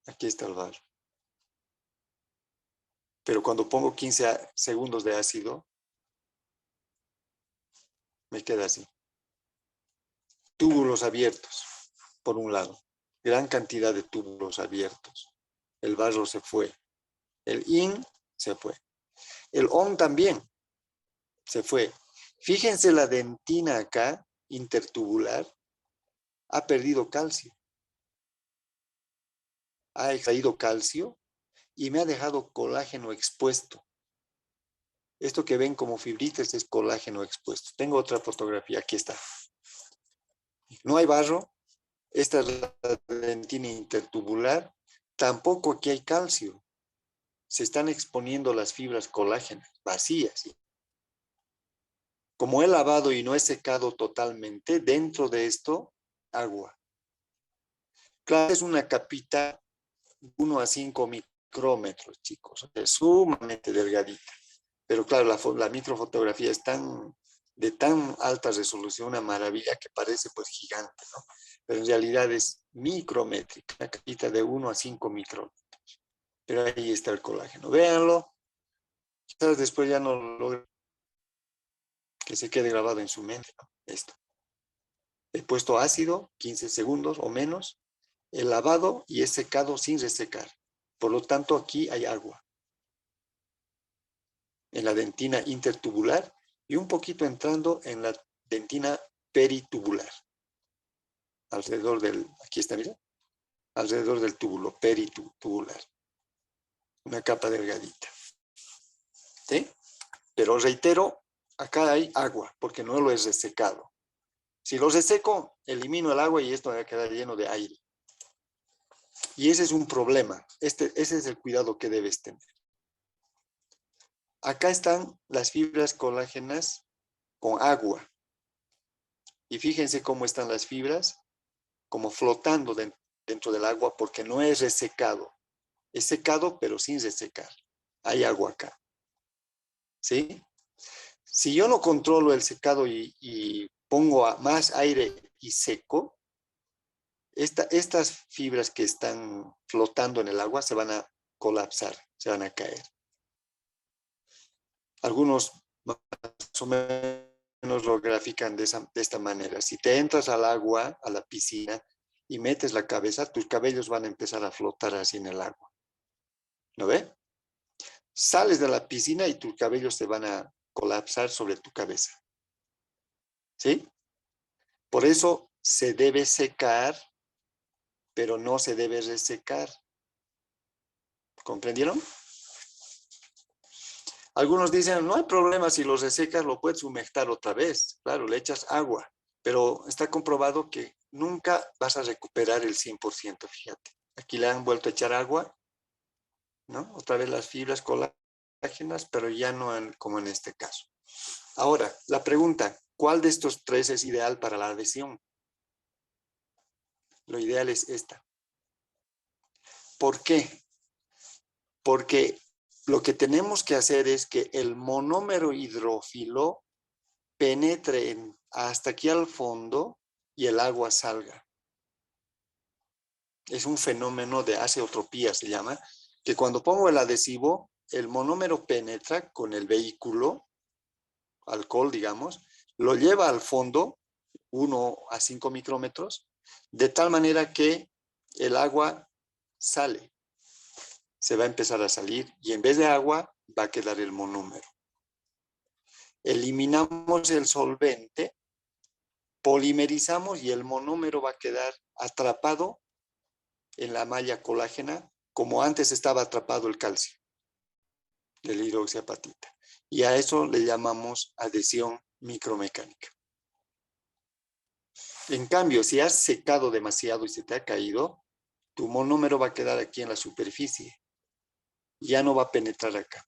Aquí está el barro. Pero cuando pongo 15 segundos de ácido, me queda así. Túbulos abiertos, por un lado. Gran cantidad de túbulos abiertos. El barro se fue. El in se fue. El on también se fue. Fíjense la dentina acá, intertubular, ha perdido calcio. Ha extraído calcio y me ha dejado colágeno expuesto. Esto que ven como fibritas es colágeno expuesto. Tengo otra fotografía, aquí está. No hay barro, esta es la dentina intertubular, tampoco aquí hay calcio. Se están exponiendo las fibras colágenas, vacías. Como he lavado y no he secado totalmente, dentro de esto, agua. Claro, es una capita 1 a 5 micrómetros, chicos. Es sumamente delgadita. Pero claro, la microfotografía es de tan alta resolución, una maravilla que parece pues gigante, ¿no? Pero en realidad es micrométrica, una capita de 1 a 5 micrómetros. Pero ahí está el colágeno. Véanlo. Quizás después ya no logre que se quede grabado en su mente, ¿no? Esto. He puesto ácido, 15 segundos o menos, he lavado y he secado sin resecar. Por lo tanto, aquí hay agua. En la dentina intertubular y un poquito entrando en la dentina peritubular. Alrededor aquí está, mira, alrededor del túbulo peritubular. Una capa delgadita. ¿Sí? Pero reitero, acá hay agua, porque no lo he resecado. Si lo reseco, elimino el agua y esto va a quedar lleno de aire. Y ese es un problema. Ese es el cuidado que debes tener. Acá están las fibras colágenas con agua. Y fíjense cómo están las fibras como flotando dentro del agua porque no es resecado. Es secado, pero sin resecar. Hay agua acá. ¿Sí? Si yo no controlo el secado y pongo más aire y seco, estas fibras que están flotando en el agua se van a colapsar, se van a caer. Algunos más o menos lo grafican de esta manera. Si te entras al agua, a la piscina, y metes la cabeza, tus cabellos van a empezar a flotar así en el agua. ¿Lo ve? Sales de la piscina y tus cabellos se van a colapsar sobre tu cabeza. ¿Sí? Por eso se debe secar, pero no se debe resecar. ¿Comprendieron? Algunos dicen, no hay problema si lo resecas, lo puedes humectar otra vez. Claro, le echas agua, pero está comprobado que nunca vas a recuperar el 100%, fíjate. Aquí le han vuelto a echar agua, ¿no? Otra vez las fibras colágenas, pero ya no como en este caso. Ahora, la pregunta, ¿cuál de estos tres es ideal para la adhesión? Lo ideal es esta. ¿Por qué? Porque lo que tenemos que hacer es que el monómero hidrófilo penetre hasta aquí al fondo y el agua salga. Es un fenómeno de azeotropía, se llama, que cuando pongo el adhesivo, el monómero penetra con el vehículo, alcohol, digamos, lo lleva al fondo, 1 a 5 micrómetros, de tal manera que el agua sale. Se va a empezar a salir y en vez de agua va a quedar el monómero. Eliminamos el solvente, polimerizamos y el monómero va a quedar atrapado en la malla colágena como antes estaba atrapado el calcio de la hidroxiapatita. Y a eso le llamamos adhesión micromecánica. En cambio, si has secado demasiado y se te ha caído, tu monómero va a quedar aquí en la superficie. Ya no va a penetrar acá.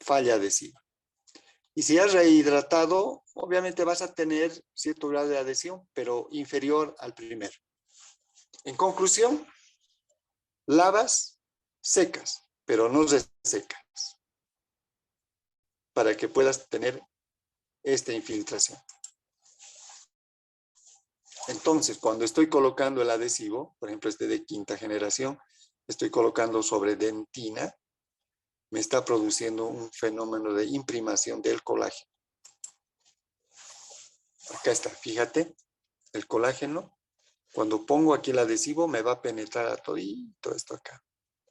Falla adhesiva. Y si has rehidratado, obviamente vas a tener cierto grado de adhesión, pero inferior al primero. En conclusión, lavas, secas, pero no resecas, para que puedas tener esta infiltración. Entonces, cuando estoy colocando el adhesivo, por ejemplo, este de quinta generación, estoy colocando sobre dentina, me está produciendo un fenómeno de imprimación del colágeno. Acá está, fíjate, el colágeno. Cuando pongo aquí el adhesivo, me va a penetrar a todo esto acá,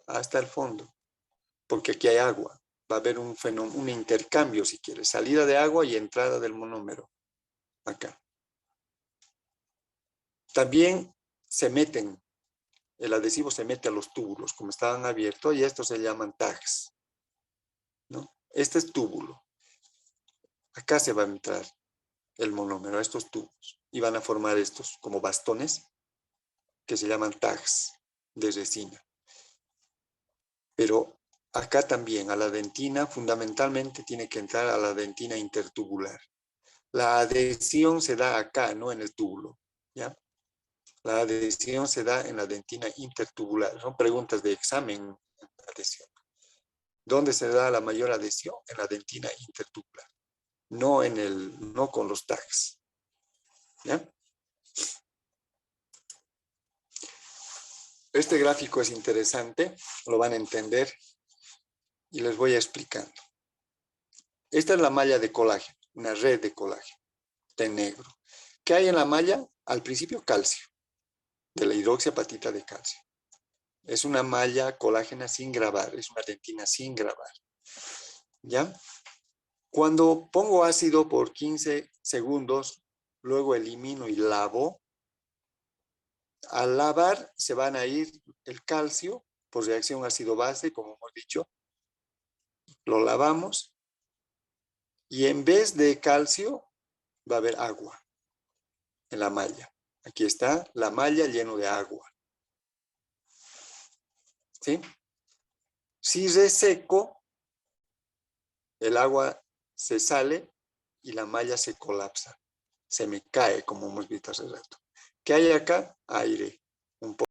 hasta el fondo, porque aquí hay agua. Va a haber un fenómeno, un intercambio, si quieres, salida de agua y entrada del monómero, acá. También el adhesivo se mete a los túbulos, como estaban abiertos, y estos se llaman tags, ¿no? Este es túbulo. Acá se va a entrar el monómero a estos tubos, y van a formar estos como bastones, que se llaman tags de resina. Pero acá también, a la dentina, fundamentalmente tiene que entrar a la dentina intertubular. La adhesión se da acá, no en el túbulo, ¿ya? La adhesión se da en la dentina intertubular. Son preguntas de examen de adhesión. ¿Dónde se da la mayor adhesión? En la dentina intertubular. No con los tags. ¿Ya? Este gráfico es interesante, lo van a entender y les voy explicando. Esta es la malla de colágeno, una red de colágeno, de negro. ¿Qué hay en la malla? Al principio calcio, de la hidroxiapatita de calcio. Es una malla colágena sin grabar, es una dentina sin grabar. ¿Ya? Cuando pongo ácido por 15 segundos, luego elimino y lavo, al lavar se van a ir el calcio por reacción ácido-base, como hemos dicho. Lo lavamos y en vez de calcio va a haber agua en la malla. Aquí está la malla llena de agua. ¿Sí? Si reseco, el agua se sale y la malla se colapsa. Se me cae, como hemos visto hace rato. ¿Qué hay acá? Aire. Un poco